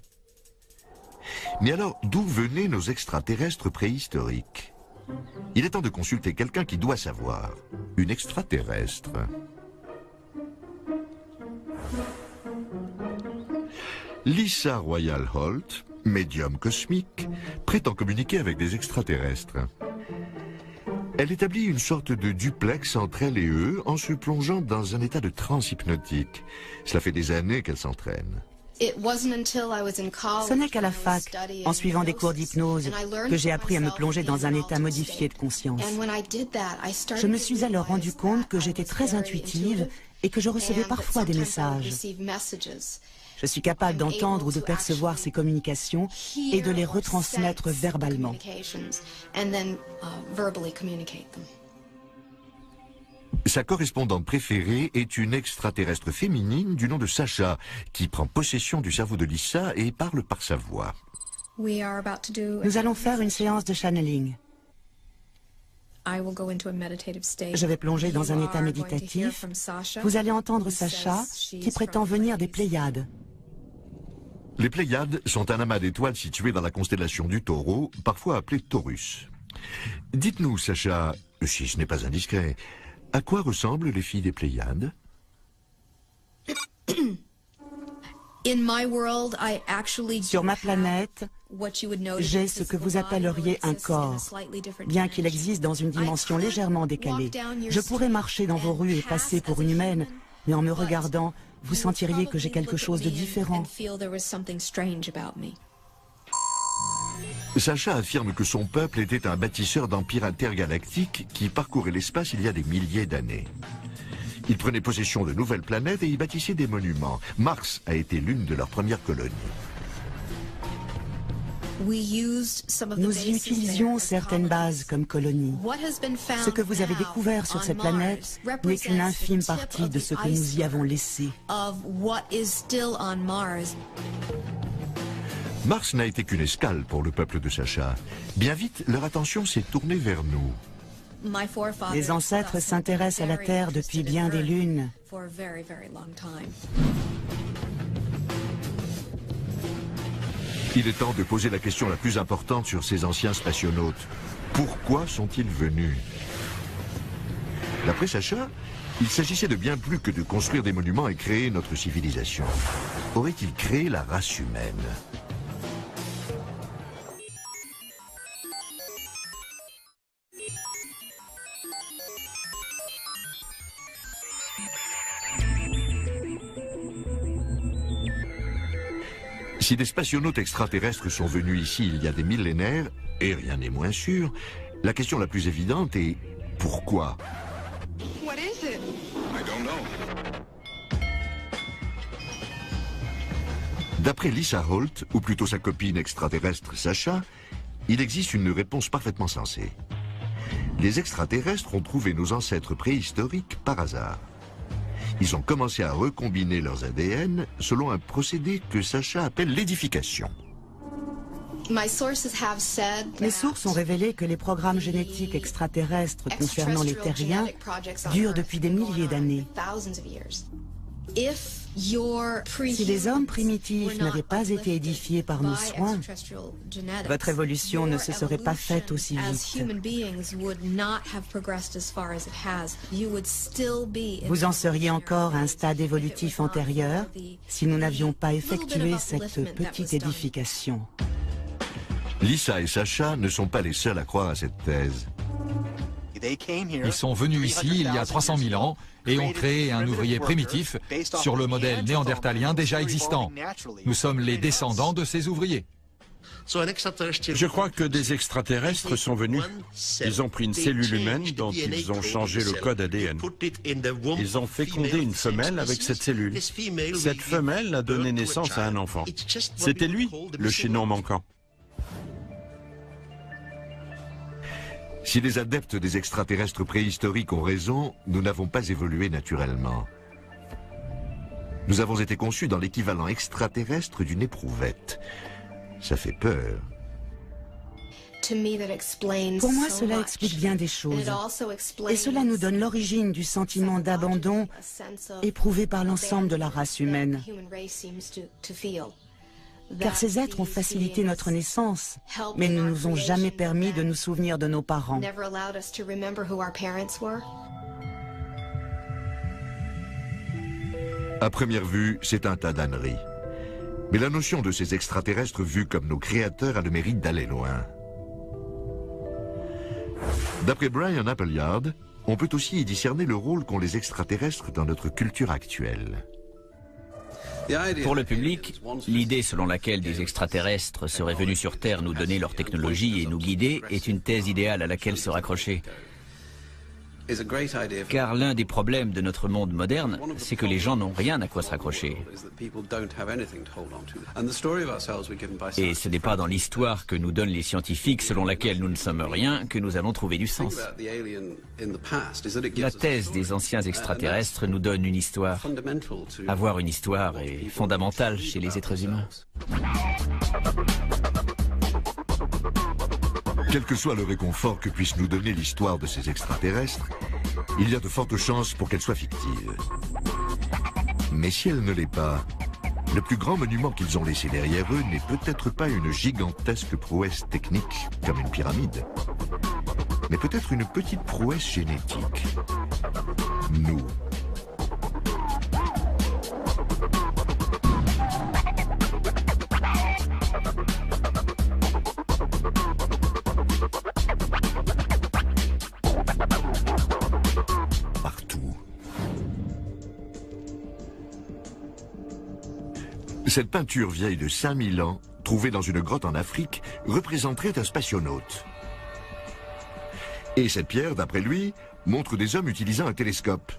A: Mais alors, d'où venaient nos extraterrestres préhistoriques? Il est temps de consulter quelqu'un qui doit savoir. Une extraterrestre. Lisa Royal Holt, médium cosmique, prétend communiquer avec des extraterrestres. Elle établit une sorte de duplex entre elle et eux en se plongeant dans un état de transe hypnotique. Cela fait des années qu'elle s'entraîne.
E: Ce n'est qu'à la fac, en suivant des cours d'hypnose, que j'ai appris à me plonger dans un état modifié de conscience. Je me suis alors rendu compte que j'étais très intuitive et que je recevais parfois des messages. Je suis capable d'entendre ou de percevoir ces communications et de les retransmettre verbalement.
A: Sa correspondante préférée est une extraterrestre féminine du nom de Sacha, qui prend possession du cerveau de Lisa et parle par sa voix.
E: Nous allons faire une séance de channeling. Je vais plonger dans un état méditatif. Vous allez entendre Sacha, qui prétend venir des Pléiades.
A: Les Pléiades sont un amas d'étoiles situé dans la constellation du Taureau, parfois appelé Taurus. Dites-nous, Sacha, si ce n'est pas indiscret, à quoi ressemblent les filles des Pléiades?
E: Sur ma planète, j'ai ce que vous appelleriez un corps, bien qu'il existe dans une dimension légèrement décalée. Je pourrais marcher dans vos rues et passer pour une humaine, mais en me regardant, vous sentiriez que j'ai quelque chose de différent.
A: Sacha affirme que son peuple était un bâtisseur d'empires intergalactiques qui parcourait l'espace il y a des milliers d'années. Il prenait possession de nouvelles planètes et y bâtissait des monuments. Mars a été l'une de leurs premières colonies.
E: Nous y utilisions certaines bases comme colonies. Ce que vous avez découvert sur cette planète n'est qu'une infime partie de ce que nous y avons laissé.
A: Mars n'a été qu'une escale pour le peuple de Sacha. Bien vite, leur attention s'est tournée vers nous.
E: Les ancêtres s'intéressent à la Terre depuis bien des lunes.
A: Il est temps de poser la question la plus importante sur ces anciens spationautes. Pourquoi sont-ils venus? D'après Sacha, il s'agissait de bien plus que de construire des monuments et créer notre civilisation. Auraient-ils créé la race humaine? Si des spationautes extraterrestres sont venus ici il y a des millénaires, et rien n'est moins sûr, la question la plus évidente est pourquoi? D'après Lisa Holt, ou plutôt sa copine extraterrestre Sacha, il existe une réponse parfaitement sensée. Les extraterrestres ont trouvé nos ancêtres préhistoriques par hasard. Ils ont commencé à recombiner leurs ADN selon un procédé que Sacha appelle l'édification.
E: Mes sources ont révélé que les programmes génétiques extraterrestres concernant les terriens durent depuis des milliers d'années. Si les hommes primitifs n'avaient pas été édifiés par nos soins, votre évolution ne se serait pas faite aussi vite. Vous en seriez encore à un stade évolutif antérieur si nous n'avions pas effectué cette petite édification.
A: Lisa et Sacha ne sont pas les seuls à croire à cette thèse.
C: Ils sont venus ici il y a 300 000 ans et ont créé un ouvrier primitif sur le modèle néandertalien déjà existant. Nous sommes les descendants de ces ouvriers.
B: Je crois que des extraterrestres sont venus. Ils ont pris une cellule humaine dont ils ont changé le code ADN. Ils ont fécondé une femelle avec cette cellule. Cette femelle a donné naissance à un enfant. C'était lui, le chaînon manquant.
A: Si les adeptes des extraterrestres préhistoriques ont raison, nous n'avons pas évolué naturellement. Nous avons été conçus dans l'équivalent extraterrestre d'une éprouvette. Ça fait peur.
E: Pour moi, cela explique bien des choses. Et cela nous donne l'origine du sentiment d'abandon éprouvé par l'ensemble de la race humaine. Car ces êtres ont facilité notre naissance, mais ne nous ont jamais permis de nous souvenir de nos parents.
A: À première vue, c'est un tas d'âneries. Mais la notion de ces extraterrestres vus comme nos créateurs a le mérite d'aller loin. D'après Brian Appleyard, on peut aussi y discerner le rôle qu'ont les extraterrestres dans notre culture actuelle.
D: Pour le public, l'idée selon laquelle des extraterrestres seraient venus sur Terre nous donner leur technologie et nous guider est une thèse idéale à laquelle se raccrocher. Car l'un des problèmes de notre monde moderne, c'est que les gens n'ont rien à quoi se raccrocher. Et ce n'est pas dans l'histoire que nous donnent les scientifiques selon laquelle nous ne sommes rien que nous allons trouver du sens. La thèse des anciens extraterrestres nous donne une histoire. Avoir une histoire est fondamental chez les êtres humains.
A: Quel que soit le réconfort que puisse nous donner l'histoire de ces extraterrestres, il y a de fortes chances pour qu'elle soit fictive. Mais si elle ne l'est pas, le plus grand monument qu'ils ont laissé derrière eux n'est peut-être pas une gigantesque prouesse technique comme une pyramide, mais peut-être une petite prouesse génétique. Nous. Cette peinture vieille de 5000 ans, trouvée dans une grotte en Afrique, représenterait un spationaute. Et cette pierre, d'après lui, montre des hommes utilisant un télescope.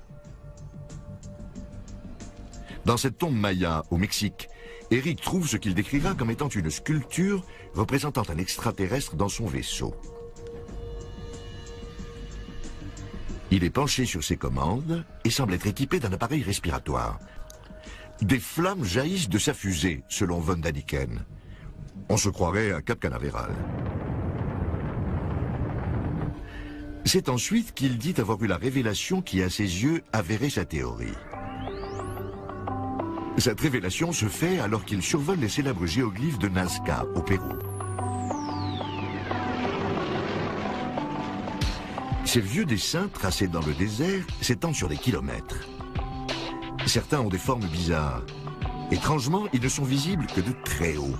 A: Dans cette tombe maya, au Mexique, Eric trouve ce qu'il décrira comme étant une sculpture représentant un extraterrestre dans son vaisseau. Il est penché sur ses commandes et semble être équipé d'un appareil respiratoire. Des flammes jaillissent de sa fusée, selon Von Daniken. On se croirait à Cap Canaveral. C'est ensuite qu'il dit avoir eu la révélation qui, à ses yeux, avérait sa théorie. Cette révélation se fait alors qu'il survole les célèbres géoglyphes de Nazca, au Pérou. Ces vieux dessins, tracés dans le désert, s'étendent sur des kilomètres. Certains ont des formes bizarres. Étrangement, ils ne sont visibles que de très haut.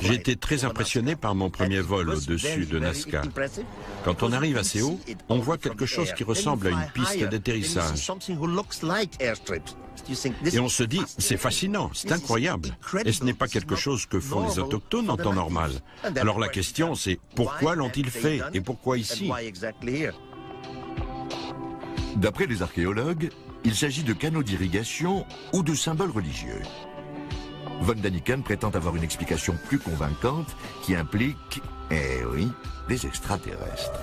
B: J'ai été très impressionné par mon premier vol au-dessus de Nazca. Quand on arrive assez haut, on voit quelque chose qui ressemble à une piste d'atterrissage. Et on se dit, c'est fascinant, c'est incroyable. Et ce n'est pas quelque chose que font les autochtones en temps normal. Alors la question, c'est pourquoi l'ont-ils fait et pourquoi ici ?
A: D'après les archéologues, il s'agit de canaux d'irrigation ou de symboles religieux. Von Daniken prétend avoir une explication plus convaincante qui implique, eh oui, des extraterrestres.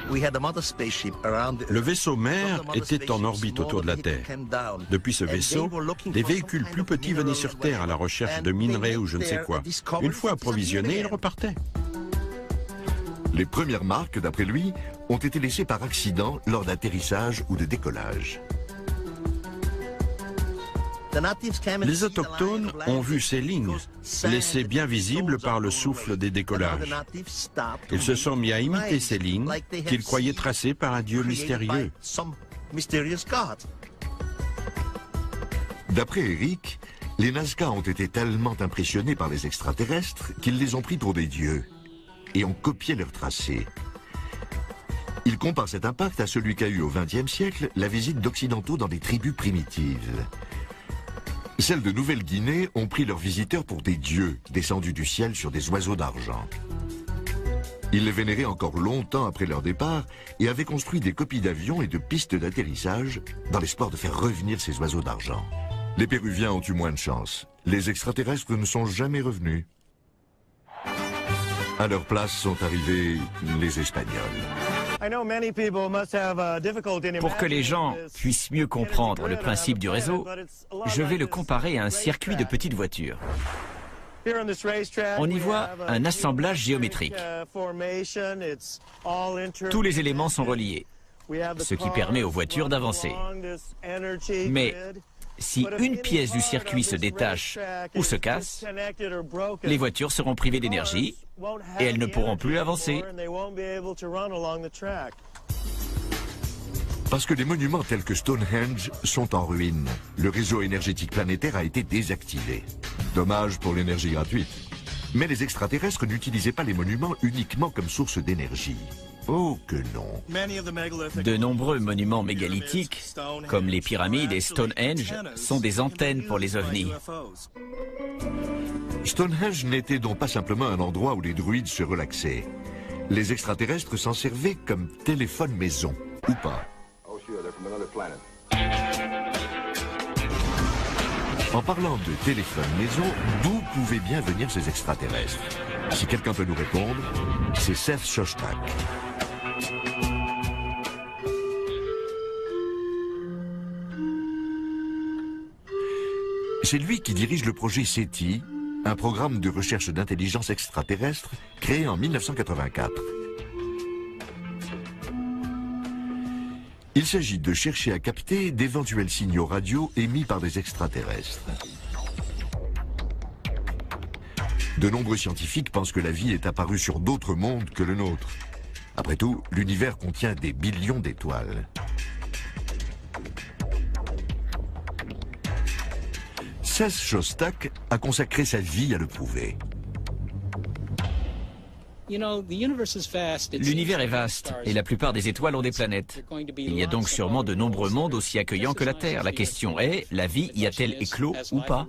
B: Le vaisseau mère était en orbite autour de la Terre. Depuis ce vaisseau, des véhicules plus petits venaient sur Terre à la recherche de minerais ou je ne sais quoi. Une fois approvisionnés, ils repartaient.
A: Les premières marques, d'après lui, ont été laissées par accident lors d'atterrissage ou de décollage.
B: Les autochtones ont vu ces lignes, laissées bien visibles par le souffle des décollages. Ils se sont mis à imiter ces lignes qu'ils croyaient tracées par un dieu mystérieux.
A: D'après Eric, les Nazca ont été tellement impressionnés par les extraterrestres qu'ils les ont pris pour des dieux et ont copié leur tracé. Il compare cet impact à celui qu'a eu au XXe siècle la visite d'Occidentaux dans des tribus primitives. Celles de Nouvelle-Guinée ont pris leurs visiteurs pour des dieux descendus du ciel sur des oiseaux d'argent. Ils les vénéraient encore longtemps après leur départ et avaient construit des copies d'avions et de pistes d'atterrissage dans l'espoir de faire revenir ces oiseaux d'argent. Les Péruviens ont eu moins de chance. Les extraterrestres ne sont jamais revenus. À leur place sont arrivés les Espagnols.
D: Pour que les gens puissent mieux comprendre le principe du réseau, je vais le comparer à un circuit de petites voitures. On y voit un assemblage géométrique. Tous les éléments sont reliés, ce qui permet aux voitures d'avancer. Mais si une pièce du circuit se détache ou se casse, les voitures seront privées d'énergie et elles ne pourront plus avancer.
A: Parce que des monuments tels que Stonehenge sont en ruine, le réseau énergétique planétaire a été désactivé. Dommage pour l'énergie gratuite. Mais les extraterrestres n'utilisaient pas les monuments uniquement comme source d'énergie. Oh que non.
D: De nombreux monuments mégalithiques, comme les pyramides et Stonehenge, sont des antennes pour les ovnis.
A: Stonehenge n'était donc pas simplement un endroit où les druides se relaxaient. Les extraterrestres s'en servaient comme téléphone maison, ou pas. En parlant de téléphone maison, d'où pouvaient bien venir ces extraterrestres? Si quelqu'un peut nous répondre, c'est Seth Shostak. C'est lui qui dirige le projet SETI, un programme de recherche d'intelligence extraterrestre créé en 1984. Il s'agit de chercher à capter d'éventuels signaux radio émis par des extraterrestres. De nombreux scientifiques pensent que la vie est apparue sur d'autres mondes que le nôtre. Après tout, l'univers contient des billions d'étoiles. Seth Shostak a consacré sa vie à le prouver.
D: L'univers est vaste et la plupart des étoiles ont des planètes. Il y a donc sûrement de nombreux mondes aussi accueillants que la Terre. La question est, la vie y a-t-elle éclos ou pas?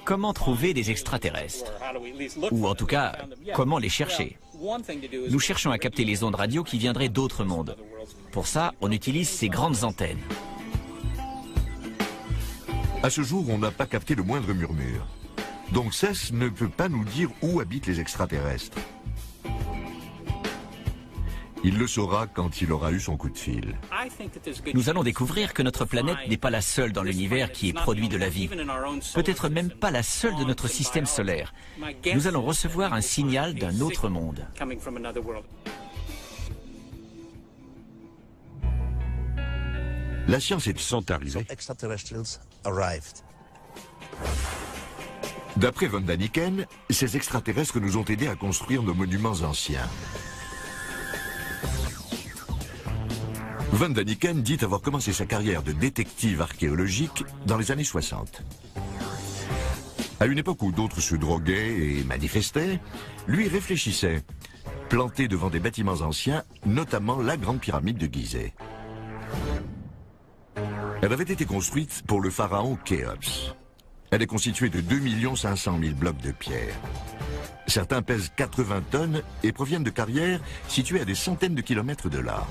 D: Comment trouver des extraterrestres? Ou en tout cas, comment les chercher? Nous cherchons à capter les ondes radio qui viendraient d'autres mondes. Pour ça, on utilise ces grandes antennes.
A: À ce jour, on n'a pas capté le moindre murmure. Donc Seth ne peut pas nous dire où habitent les extraterrestres. Il le saura quand il aura eu son coup de fil.
D: Nous allons découvrir que notre planète n'est pas la seule dans l'univers qui est produit de la vie. Peut-être même pas la seule de notre système solaire. Nous allons recevoir un signal d'un autre monde.
A: La science est...
B: sont arrivés.
A: D'après von Daniken, ces extraterrestres nous ont aidés à construire nos monuments anciens. Von Daniken dit avoir commencé sa carrière de détective archéologique dans les années 60. À une époque où d'autres se droguaient et manifestaient, lui réfléchissait, planté devant des bâtiments anciens, notamment la Grande Pyramide de Gizeh. Elle avait été construite pour le pharaon Khéops. Elle est constituée de 2 500 000 blocs de pierre. Certains pèsent 80 tonnes et proviennent de carrières situées à des centaines de kilomètres de là.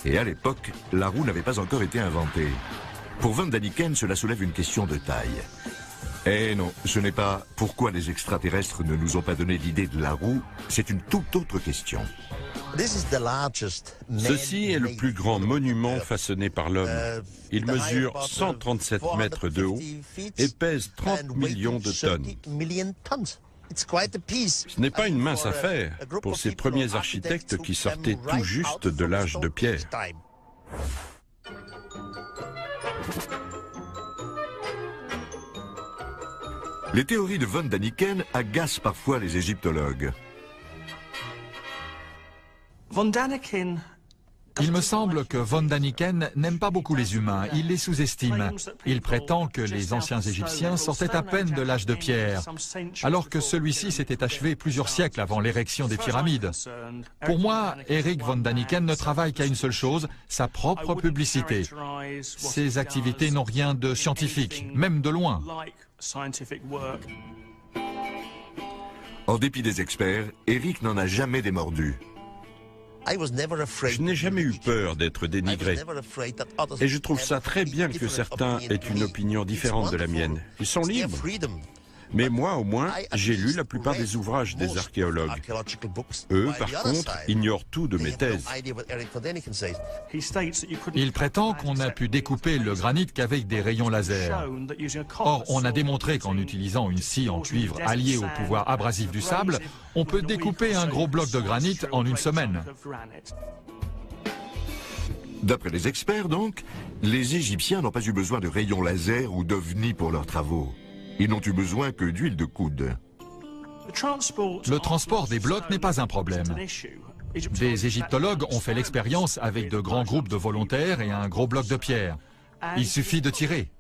A: Et à l'époque, la roue n'avait pas encore été inventée. Pour von Daniken, cela soulève une question de taille. Eh non, ce n'est pas pourquoi les extraterrestres ne nous ont pas donné l'idée de la roue, c'est une toute autre question.
B: Ceci est le plus grand monument façonné par l'homme. Il mesure 137 mètres de haut et pèse 30 millions de tonnes. Ce n'est pas une mince affaire pour ces premiers architectes qui sortaient tout juste de l'âge de pierre.
A: Les théories de von Daniken agacent parfois les égyptologues.
C: Il me semble que von Daniken n'aime pas beaucoup les humains, il les sous-estime. Il prétend que les anciens Égyptiens sortaient à peine de l'âge de pierre, alors que celui-ci s'était achevé plusieurs siècles avant l'érection des pyramides. Pour moi, Eric von Daniken ne travaille qu'à une seule chose, sa propre publicité. Ses activités n'ont rien de scientifique, même de loin.
A: En dépit des experts, Eric n'en a jamais démordu.
B: Je n'ai jamais eu peur d'être dénigré. Et je trouve ça très bien que certains aient une opinion différente de la mienne. Ils sont libres. Mais moi, au moins, j'ai lu la plupart des ouvrages des archéologues. Eux, par contre, ignorent tout de mes thèses.
C: Il prétend qu'on a pu découper le granit qu'avec des rayons laser. Or, on a démontré qu'en utilisant une scie en cuivre alliée au pouvoir abrasif du sable, on peut découper un gros bloc de granit en une semaine.
A: D'après les experts, donc, les Égyptiens n'ont pas eu besoin de rayons laser ou d'ovnis pour leurs travaux. Ils n'ont eu besoin que d'huile de coude.
C: Le transport des blocs n'est pas un problème. Des égyptologues ont fait l'expérience avec de grands groupes de volontaires et un gros bloc de pierre. Il suffit de tirer.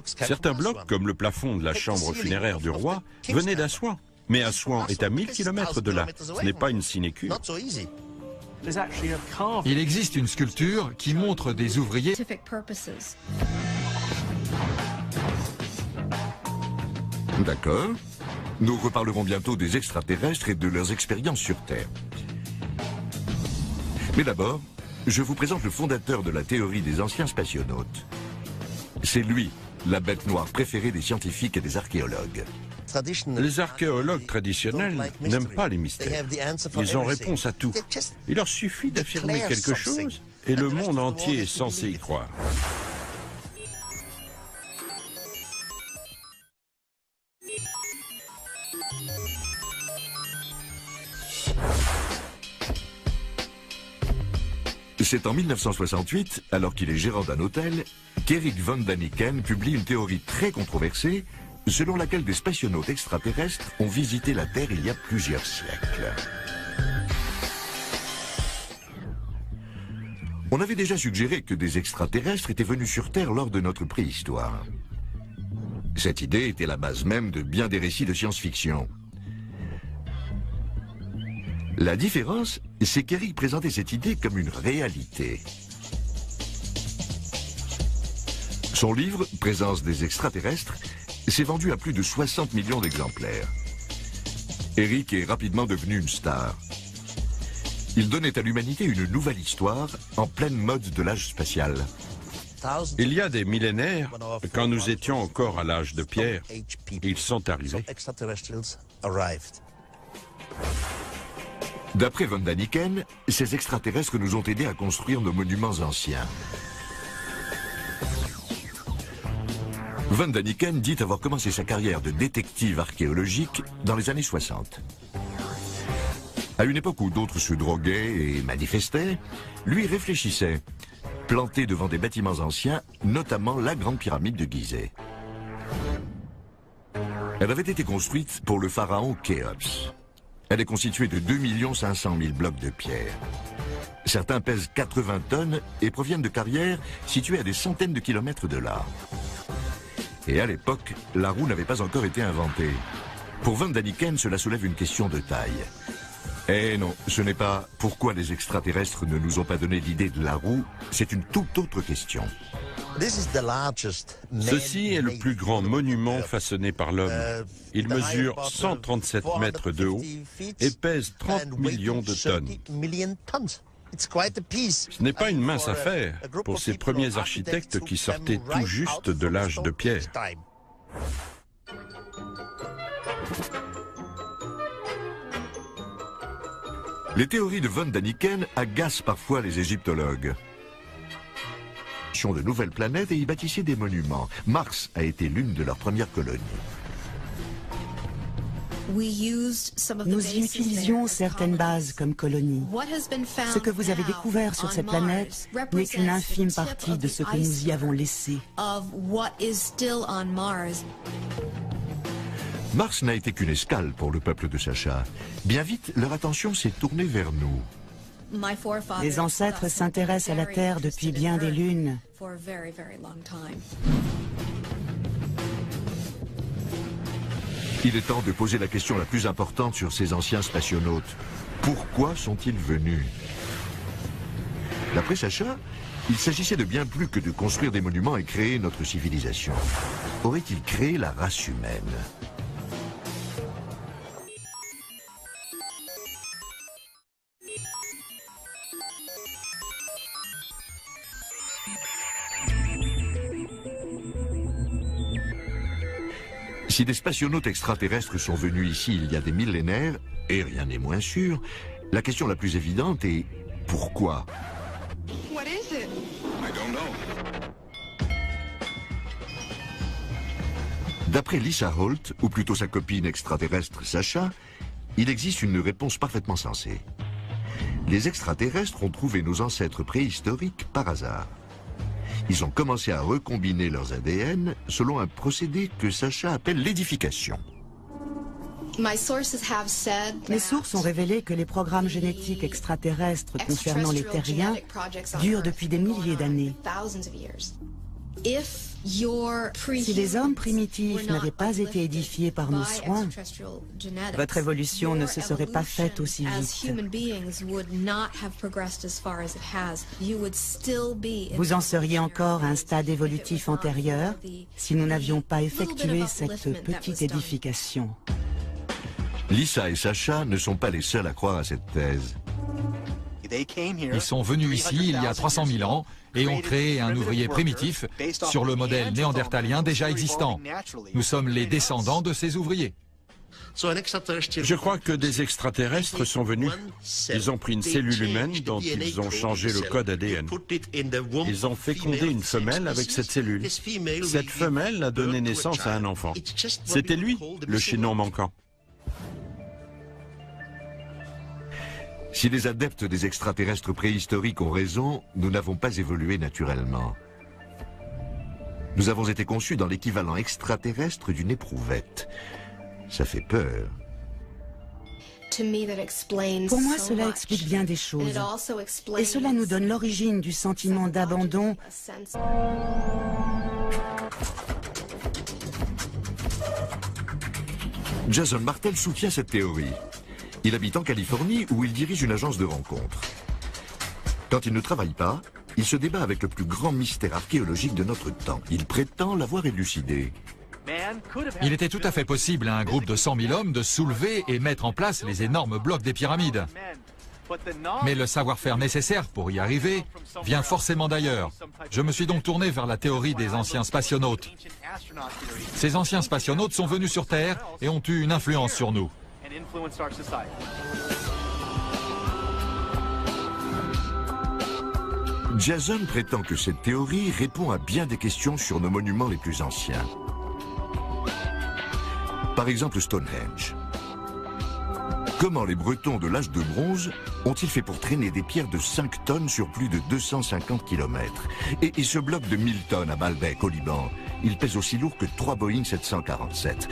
B: Certains blocs, comme le plafond de la chambre funéraire du roi, venaient d'Assouan. Mais Assouan est à 1000 km de là. Ce n'est pas une sinécure.
C: Il existe une sculpture qui montre des ouvriers.
A: D'accord. Nous reparlerons bientôt des extraterrestres et de leurs expériences sur Terre. Mais d'abord, je vous présente le fondateur de la théorie des anciens spationautes. C'est lui, la bête noire préférée des scientifiques et des archéologues.
B: Les archéologues traditionnels n'aiment pas les mystères. Ils ont réponse à tout. Il leur suffit d'affirmer quelque chose et le monde entier est censé y croire.
A: C'est en 1968, alors qu'il est gérant d'un hôtel, qu'Eric von Daniken publie une théorie très controversée selon laquelle des spationautes extraterrestres ont visité la Terre il y a plusieurs siècles. On avait déjà suggéré que des extraterrestres étaient venus sur Terre lors de notre préhistoire. Cette idée était la base même de bien des récits de science-fiction. La différence, c'est qu'Eric présentait cette idée comme une réalité. Son livre, Présence des extraterrestres, s'est vendu à plus de 60 millions d'exemplaires. Eric est rapidement devenu une star. Il donnait à l'humanité une nouvelle histoire en pleine mode de l'âge spatial.
B: Il y a des millénaires, quand nous étions encore à l'âge de pierre, ils sont arrivés.
A: D'après von Daniken, ces extraterrestres nous ont aidés à construire nos monuments anciens. Von Daniken dit avoir commencé sa carrière de détective archéologique dans les années 60. À une époque où d'autres se droguaient et manifestaient, lui réfléchissait, planté devant des bâtiments anciens, notamment la Grande Pyramide de Gizeh. Elle avait été construite pour le pharaon Khéops. Elle est constituée de 2 500 000 blocs de pierre. Certains pèsent 80 tonnes et proviennent de carrières situées à des centaines de kilomètres de là. Et à l'époque, la roue n'avait pas encore été inventée. Pour von Daniken, cela soulève une question de taille. Eh non, ce n'est pas pourquoi les extraterrestres ne nous ont pas donné l'idée de la roue, c'est une toute autre question.
B: Ceci est le plus grand monument façonné par l'homme. Il mesure 137 mètres de haut et pèse 30 millions de tonnes. Ce n'est pas une mince affaire pour ces premiers architectes qui sortaient tout juste de l'âge de pierre.
A: Les théories de von Daniken agacent parfois les égyptologues. De nouvelles planètes et y bâtissaient des monuments. Mars a été l'une de leurs premières colonies.
E: Nous y utilisions certaines bases comme colonies. Ce que vous avez découvert sur cette planète n'est qu'une infime partie de ce que nous y avons laissé.
A: Mars n'a été qu'une escale pour le peuple de Sacha. Bien vite, leur attention s'est tournée vers nous.
E: Les ancêtres s'intéressent à la Terre depuis bien des lunes.
A: Il est temps de poser la question la plus importante sur ces anciens spationautes. Pourquoi sont-ils venus? D'après Sacha, il s'agissait de bien plus que de construire des monuments et créer notre civilisation. Auraient-ils créé la race humaine? Si des spationautes extraterrestres sont venus ici il y a des millénaires, et rien n'est moins sûr, la question la plus évidente est pourquoi? D'après Lisa Holt, ou plutôt sa copine extraterrestre Sacha, il existe une réponse parfaitement sensée. Les extraterrestres ont trouvé nos ancêtres préhistoriques par hasard. Ils ont commencé à recombiner leurs ADN selon un procédé que Sacha appelle l'édification.
E: Mes sources ont révélé que les programmes génétiques extraterrestres concernant les terriens durent depuis des milliers d'années. Si les hommes primitifs n'avaient pas été édifiés par nos soins, votre évolution ne se serait pas faite aussi vite. Vous en seriez encore à un stade évolutif antérieur si nous n'avions pas effectué cette petite édification.
A: Lisa et Sacha ne sont pas les seuls à croire à cette thèse.
C: Ils sont venus ici il y a 300 000 ans et ont créé un ouvrier primitif sur le modèle néandertalien déjà existant. Nous sommes les descendants de ces ouvriers.
B: Je crois que des extraterrestres sont venus. Ils ont pris une cellule humaine dont ils ont changé le code ADN. Ils ont fécondé une femelle avec cette cellule. Cette femelle a donné naissance à un enfant. C'était lui, le chaînon manquant.
A: Si les adeptes des extraterrestres préhistoriques ont raison, nous n'avons pas évolué naturellement. Nous avons été conçus dans l'équivalent extraterrestre d'une éprouvette. Ça fait peur.
E: Pour moi, cela explique bien des choses. Et cela nous donne l'origine du sentiment d'abandon
A: Jason Martel soutient cette théorie. Il habite en Californie où il dirige une agence de rencontres. Quand il ne travaille pas, il se débat avec le plus grand mystère archéologique de notre temps. Il prétend l'avoir élucidé.
C: Il était tout à fait possible à un groupe de 100 000 hommes de soulever et mettre en place les énormes blocs des pyramides. Mais le savoir-faire nécessaire pour y arriver vient forcément d'ailleurs. Je me suis donc tourné vers la théorie des anciens spationautes. Ces anciens spationautes sont venus sur Terre et ont eu une influence sur nous.
A: Jason prétend que cette théorie répond à bien des questions sur nos monuments les plus anciens. Par exemple Stonehenge. Comment les Bretons de l'âge de bronze ont-ils fait pour traîner des pierres de 5 tonnes sur plus de 250 km? Et ce bloc de 1000 tonnes à Baalbek, au Liban, il pèse aussi lourd que 3 Boeing 747.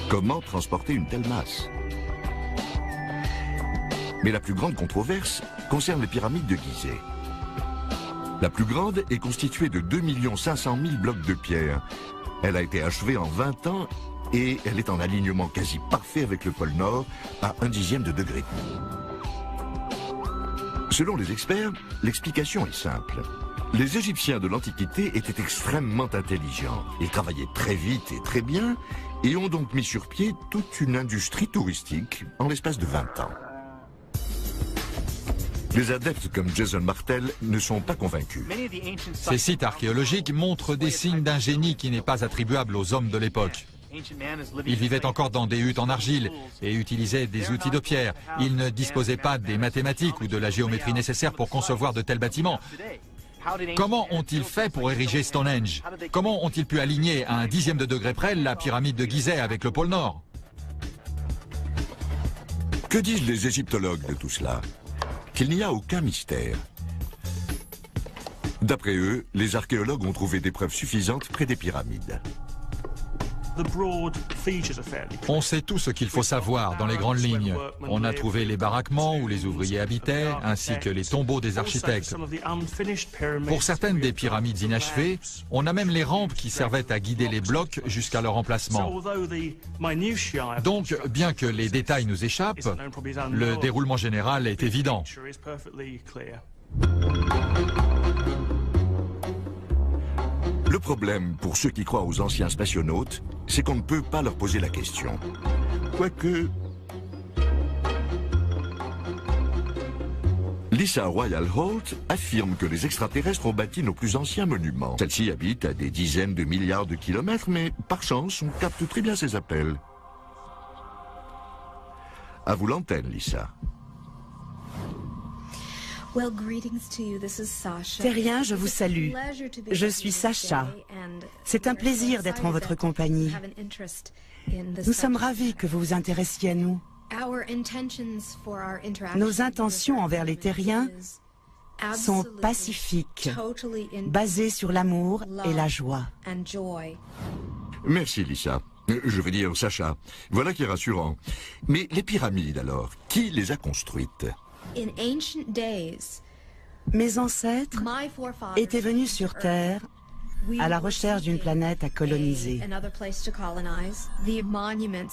A: Comment transporter une telle masse? Mais la plus grande controverse concerne les pyramides de Gizeh. La plus grande est constituée de 2 500 000 blocs de pierre. Elle a été achevée en 20 ans et elle est en alignement quasi parfait avec le pôle Nord à 1/10 de degré. Selon les experts, l'explication est simple. Les Égyptiens de l'Antiquité étaient extrêmement intelligents. Ils travaillaient très vite et très bien et ont donc mis sur pied toute une industrie touristique en l'espace de 20 ans. Les adeptes comme Jason Martel ne sont pas convaincus.
C: Ces sites archéologiques montrent des signes d'un génie qui n'est pas attribuable aux hommes de l'époque. Ils vivaient encore dans des huttes en argile et utilisaient des outils de pierre. Ils ne disposaient pas des mathématiques ou de la géométrie nécessaires pour concevoir de tels bâtiments. Comment ont-ils fait pour ériger Stonehenge? Comment ont-ils pu aligner à 1/10 de degré près la pyramide de Gizeh avec le pôle Nord?
A: Que disent les égyptologues de tout cela? Qu'il n'y a aucun mystère. D'après eux, les archéologues ont trouvé des preuves suffisantes près des pyramides.
C: On sait tout ce qu'il faut savoir dans les grandes lignes. On a trouvé les baraquements où les ouvriers habitaient, ainsi que les tombeaux des architectes. Pour certaines des pyramides inachevées, on a même les rampes qui servaient à guider les blocs jusqu'à leur emplacement. Donc, bien que les détails nous échappent, le déroulement général est évident.
A: Le problème, pour ceux qui croient aux anciens spationautes, c'est qu'on ne peut pas leur poser la question. Quoique... Lisa Royal Holt affirme que les extraterrestres ont bâti nos plus anciens monuments. Celle-ci habite à des dizaines de milliards de kilomètres, mais par chance, on capte très bien ses appels. À vous l'antenne, Lisa.
E: Terriens, je vous salue. Je suis Sacha. C'est un plaisir d'être en votre compagnie. Nous sommes ravis que vous vous intéressiez à nous. Nos intentions envers les Terriens sont pacifiques, basées sur l'amour et la joie.
A: Merci, Lisa. Je veux dire, Sacha, voilà qui est rassurant. Mais les pyramides alors, qui les a construites?
E: Mes ancêtres étaient venus sur Terre à la recherche d'une planète à coloniser.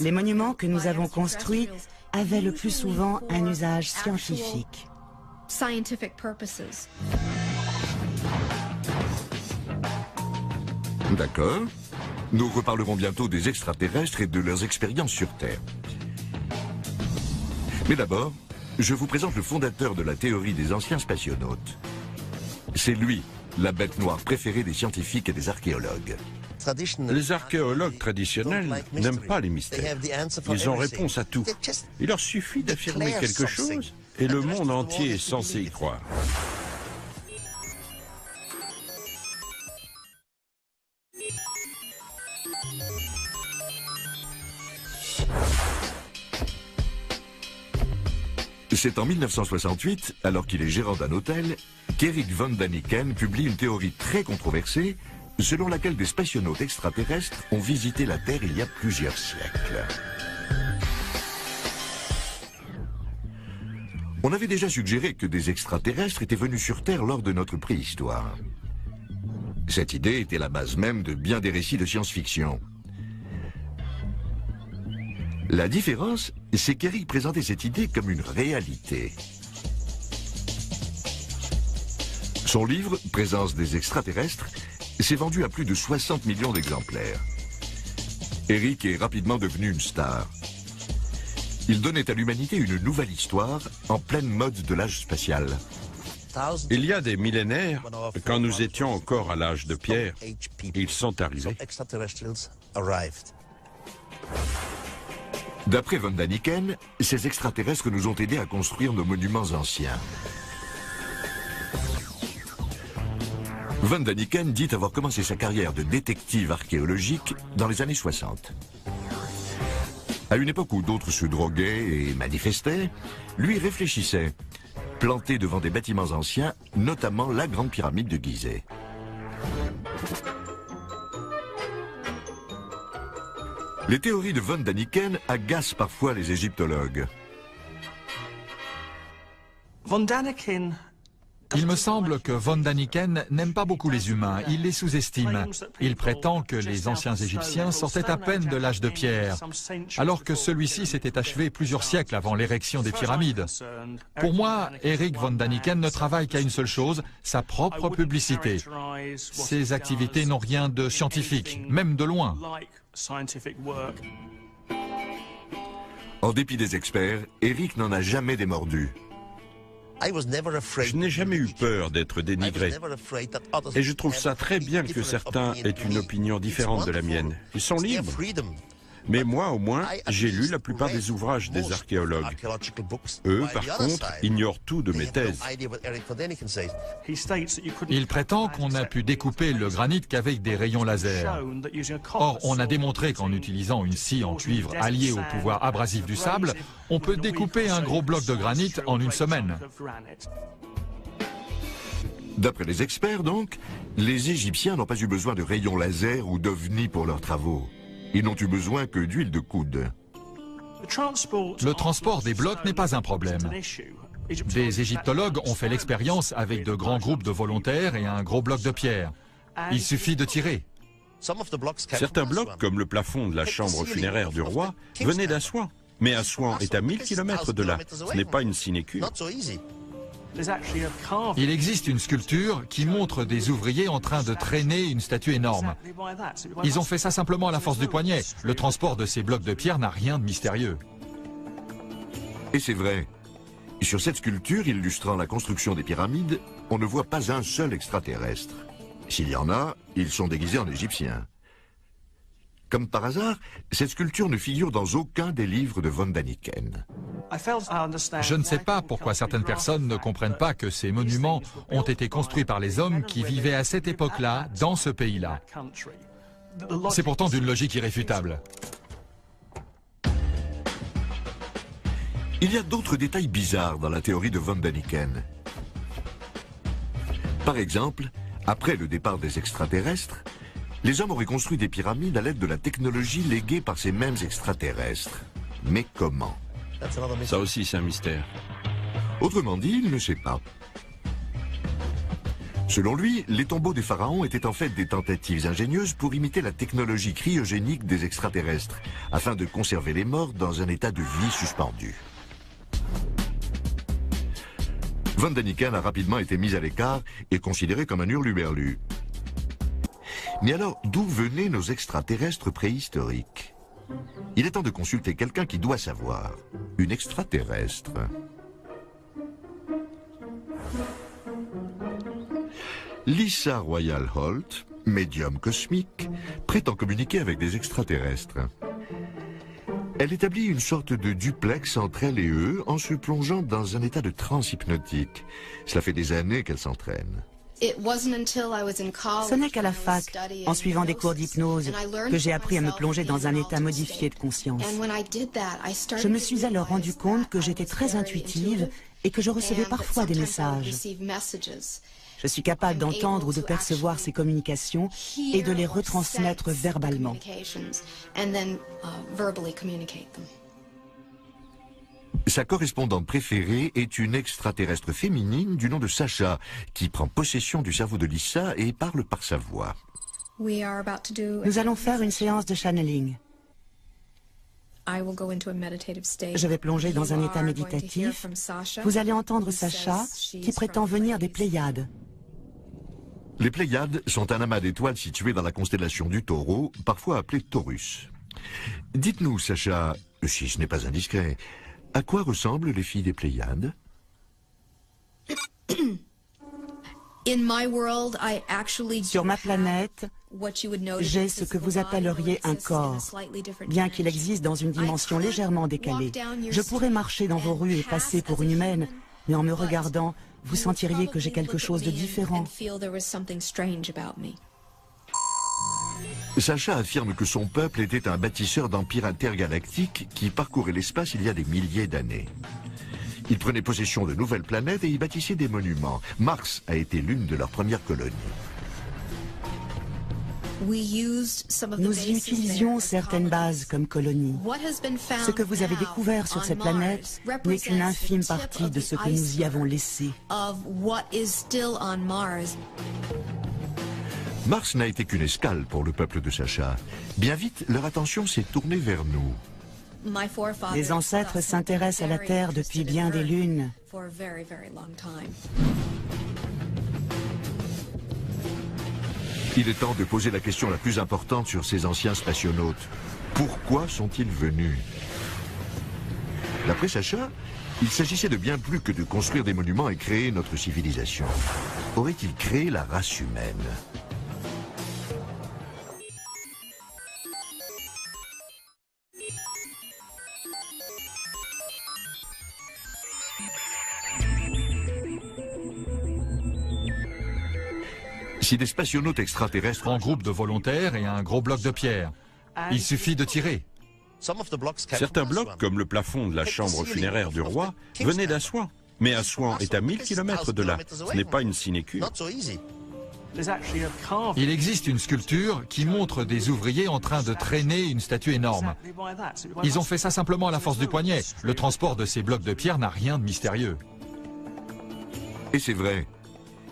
E: Les monuments que nous avons construits avaient le plus souvent un usage scientifique.
A: D'accord. Nous reparlerons bientôt des extraterrestres et de leurs expériences sur Terre. Mais d'abord, je vous présente le fondateur de la théorie des anciens spationautes. C'est lui, la bête noire préférée des scientifiques et des archéologues.
B: Les archéologues traditionnels n'aiment pas les mystères. Ils ont réponse à tout. Il leur suffit d'affirmer quelque chose et le monde entier est censé y croire.
A: C'est en 1968, alors qu'il est gérant d'un hôtel, qu'Eric von Daniken publie une théorie très controversée selon laquelle des spationautes extraterrestres ont visité la Terre il y a plusieurs siècles. On avait déjà suggéré que des extraterrestres étaient venus sur Terre lors de notre préhistoire. Cette idée était la base même de bien des récits de science-fiction. La différence, c'est qu'Eric présentait cette idée comme une réalité. Son livre, Présence des extraterrestres, s'est vendu à plus de 60 millions d'exemplaires. Eric est rapidement devenu une star. Il donnait à l'humanité une nouvelle histoire en pleine mode de l'âge spatial.
B: Il y a des millénaires, quand nous étions encore à l'âge de pierre, ils sont arrivés.
A: D'après von Daniken, ces extraterrestres nous ont aidés à construire nos monuments anciens. Von Daniken dit avoir commencé sa carrière de détective archéologique dans les années 60. À une époque où d'autres se droguaient et manifestaient, lui réfléchissait, planté devant des bâtiments anciens, notamment la Grande Pyramide de Gizeh. Les théories de von Daniken agacent parfois les égyptologues.
C: Il me semble que von Daniken n'aime pas beaucoup les humains, il les sous-estime. Il prétend que les anciens Égyptiens sortaient à peine de l'âge de pierre, alors que celui-ci s'était achevé plusieurs siècles avant l'érection des pyramides. Pour moi, Eric von Daniken ne travaille qu'à une seule chose, sa propre publicité. Ses activités n'ont rien de scientifique, même de loin.
A: En dépit des experts, Eric n'en a jamais démordu.
B: Je n'ai jamais eu peur d'être dénigré. Et je trouve ça très bien que certains aient une opinion différente de la mienne. Ils sont libres. Mais moi, au moins, j'ai lu la plupart des ouvrages des archéologues. Eux, par contre, ignorent tout de mes thèses.
C: Il prétend qu'on a pu découper le granit qu'avec des rayons laser. Or, on a démontré qu'en utilisant une scie en cuivre alliée au pouvoir abrasif du sable, on peut découper un gros bloc de granit en une semaine.
A: D'après les experts, donc, les Égyptiens n'ont pas eu besoin de rayons laser ou d'ovnis pour leurs travaux. Ils n'ont eu besoin que d'huile de coude.
C: Le transport des blocs n'est pas un problème. Des égyptologues ont fait l'expérience avec de grands groupes de volontaires et un gros bloc de pierre. Il suffit de tirer.
B: Certains blocs, comme le plafond de la chambre funéraire du roi, venaient d'Assouan. Mais Assouan est à 1000 km de là. Ce n'est pas une sinécure.
C: Il existe une sculpture qui montre des ouvriers en train de traîner une statue énorme. Ils ont fait ça simplement à la force du poignet. Le transport de ces blocs de pierre n'a rien de mystérieux.
A: Et c'est vrai. Sur cette sculpture illustrant la construction des pyramides, on ne voit pas un seul extraterrestre. S'il y en a, ils sont déguisés en égyptiens. Comme par hasard, cette sculpture ne figure dans aucun des livres de von Daniken.
C: Je ne sais pas pourquoi certaines personnes ne comprennent pas que ces monuments ont été construits par les hommes qui vivaient à cette époque-là, dans ce pays-là. C'est pourtant d'une logique irréfutable.
A: Il y a d'autres détails bizarres dans la théorie de von Daniken. Par exemple, après le départ des extraterrestres, Les hommes auraient construit des pyramides à l'aide de la technologie léguée par ces mêmes extraterrestres. Mais comment?
B: Ça aussi, c'est un mystère.
A: Autrement dit, il ne sait pas. Selon lui, les tombeaux des pharaons étaient en fait des tentatives ingénieuses pour imiter la technologie cryogénique des extraterrestres, afin de conserver les morts dans un état de vie suspendu. Von Däniken a rapidement été mis à l'écart et considéré comme un hurluberlu. Mais alors, d'où venaient nos extraterrestres préhistoriques? Il est temps de consulter quelqu'un qui doit savoir. Une extraterrestre. Lisa Royal Holt, médium cosmique, prétend communiquer avec des extraterrestres. Elle établit une sorte de duplex entre elle et eux en se plongeant dans un état de transe hypnotique. Cela fait des années qu'elle s'entraîne.
E: Ce n'est qu'à la fac, en suivant des cours d'hypnose, que j'ai appris à me plonger dans un état modifié de conscience. Je me suis alors rendu compte que j'étais très intuitive et que je recevais parfois des messages. Je suis capable d'entendre ou de percevoir ces communications et de les retransmettre verbalement.
A: Sa correspondante préférée est une extraterrestre féminine du nom de Sacha, qui prend possession du cerveau de Lisa et parle par sa voix.
E: Nous allons faire une séance de channeling. Je vais plonger dans un état méditatif. Vous allez entendre Sacha, qui prétend venir des Pléiades.
A: Les Pléiades sont un amas d'étoiles situé dans la constellation du Taureau, parfois appelé Taurus. Dites-nous, Sacha, si ce n'est pas indiscret, à quoi ressemblent les filles des Pléiades?
E: Sur ma planète, j'ai ce que vous appelleriez un corps, bien qu'il existe dans une dimension légèrement décalée. Je pourrais marcher dans vos rues et passer pour une humaine, mais en me regardant, vous sentiriez que j'ai quelque chose de différent.
A: Sacha affirme que son peuple était un bâtisseur d'empires intergalactiques qui parcourait l'espace il y a des milliers d'années. Il prenait possession de nouvelles planètes et y bâtissait des monuments. Mars a été l'une de leurs premières colonies.
E: Nous y utilisions certaines bases comme colonies. Ce que vous avez découvert sur cette planète n'est qu'une infime partie de ce que nous y avons laissé.
A: Mars n'a été qu'une escale pour le peuple de Sacha. Bien vite, leur attention s'est tournée vers nous.
E: Les ancêtres s'intéressent à la Terre depuis bien des lunes.
A: Il est temps de poser la question la plus importante sur ces anciens spationautes. Pourquoi sont-ils venus? D'après Sacha, il s'agissait de bien plus que de construire des monuments et créer notre civilisation. Auraient-ils créé la race humaine? Si des spationautes extraterrestres
C: En groupe de volontaires et un gros bloc de pierre. Il suffit de tirer.
B: Certains blocs, comme le plafond de la chambre funéraire du roi, venaient d'Assouan. Mais Assouan est à 1000 km de là. Ce n'est pas une sinécure.
C: Il existe une sculpture qui montre des ouvriers en train de traîner une statue énorme. Ils ont fait ça simplement à la force du poignet. Le transport de ces blocs de pierre n'a rien de mystérieux.
A: Et c'est vrai.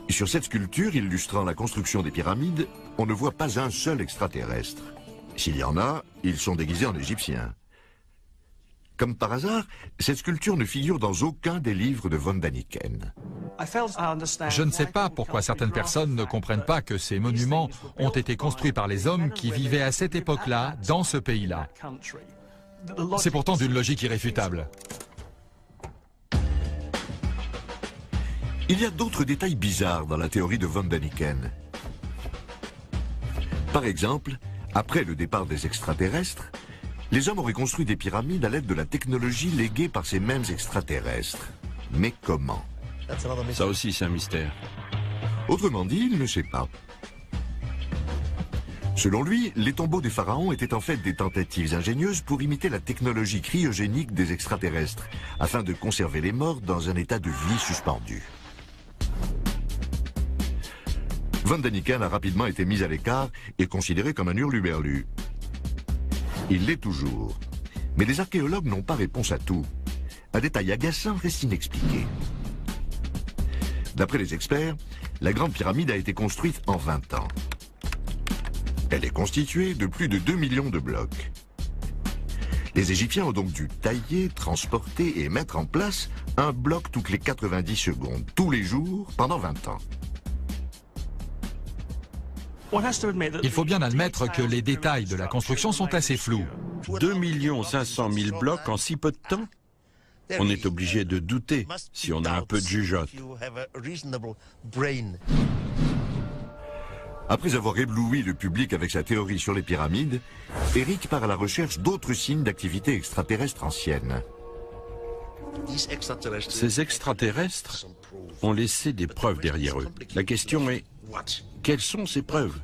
A: Sur cette sculpture illustrant la construction des pyramides, on ne voit pas un seul extraterrestre. S'il y en a, ils sont déguisés en égyptiens. Comme par hasard, cette sculpture ne figure dans aucun des livres de Von Däniken.
C: Je ne sais pas pourquoi certaines personnes ne comprennent pas que ces monuments ont été construits par les hommes qui vivaient à cette époque-là, dans ce pays-là. C'est pourtant d'une logique irréfutable.
A: Il y a d'autres détails bizarres dans la théorie de Von Däniken. Par exemple, après le départ des extraterrestres, les hommes auraient construit des pyramides à l'aide de la technologie léguée par ces mêmes extraterrestres. Mais comment?
B: Ça aussi, c'est un mystère.
A: Autrement dit, il ne sait pas. Selon lui, les tombeaux des pharaons étaient en fait des tentatives ingénieuses pour imiter la technologie cryogénique des extraterrestres, afin de conserver les morts dans un état de vie suspendu. Van Daniken a rapidement été mis à l'écart et considéré comme un hurluberlu. Il l'est toujours. Mais les archéologues n'ont pas réponse à tout. Un détail agaçant reste inexpliqué. D'après les experts, la Grande Pyramide a été construite en 20 ans. Elle est constituée de plus de 2 millions de blocs. Les Égyptiens ont donc dû tailler, transporter et mettre en place un bloc toutes les 90 secondes, tous les jours, pendant 20 ans.
C: Il faut bien admettre que les détails de la construction sont assez flous.
B: 2 500 000 blocs en si peu de temps? On est obligé de douter si on a un peu de jugeote.
A: Après avoir ébloui le public avec sa théorie sur les pyramides, Eric part à la recherche d'autres signes d'activité extraterrestre ancienne.
B: Ces extraterrestres ont laissé des preuves derrière eux. La question est, quelles sont ces preuves?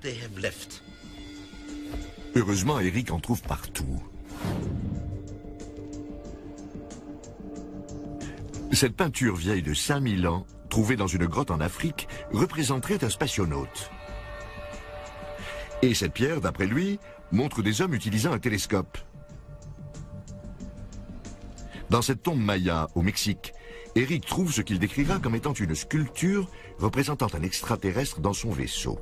A: Heureusement, Eric en trouve partout. Cette peinture vieille de 5000 ans, trouvée dans une grotte en Afrique, représenterait un spationaute. Et cette pierre, d'après lui, montre des hommes utilisant un télescope. Dans cette tombe maya, au Mexique, Eric trouve ce qu'il décrira comme étant une sculpture représentant un extraterrestre dans son vaisseau.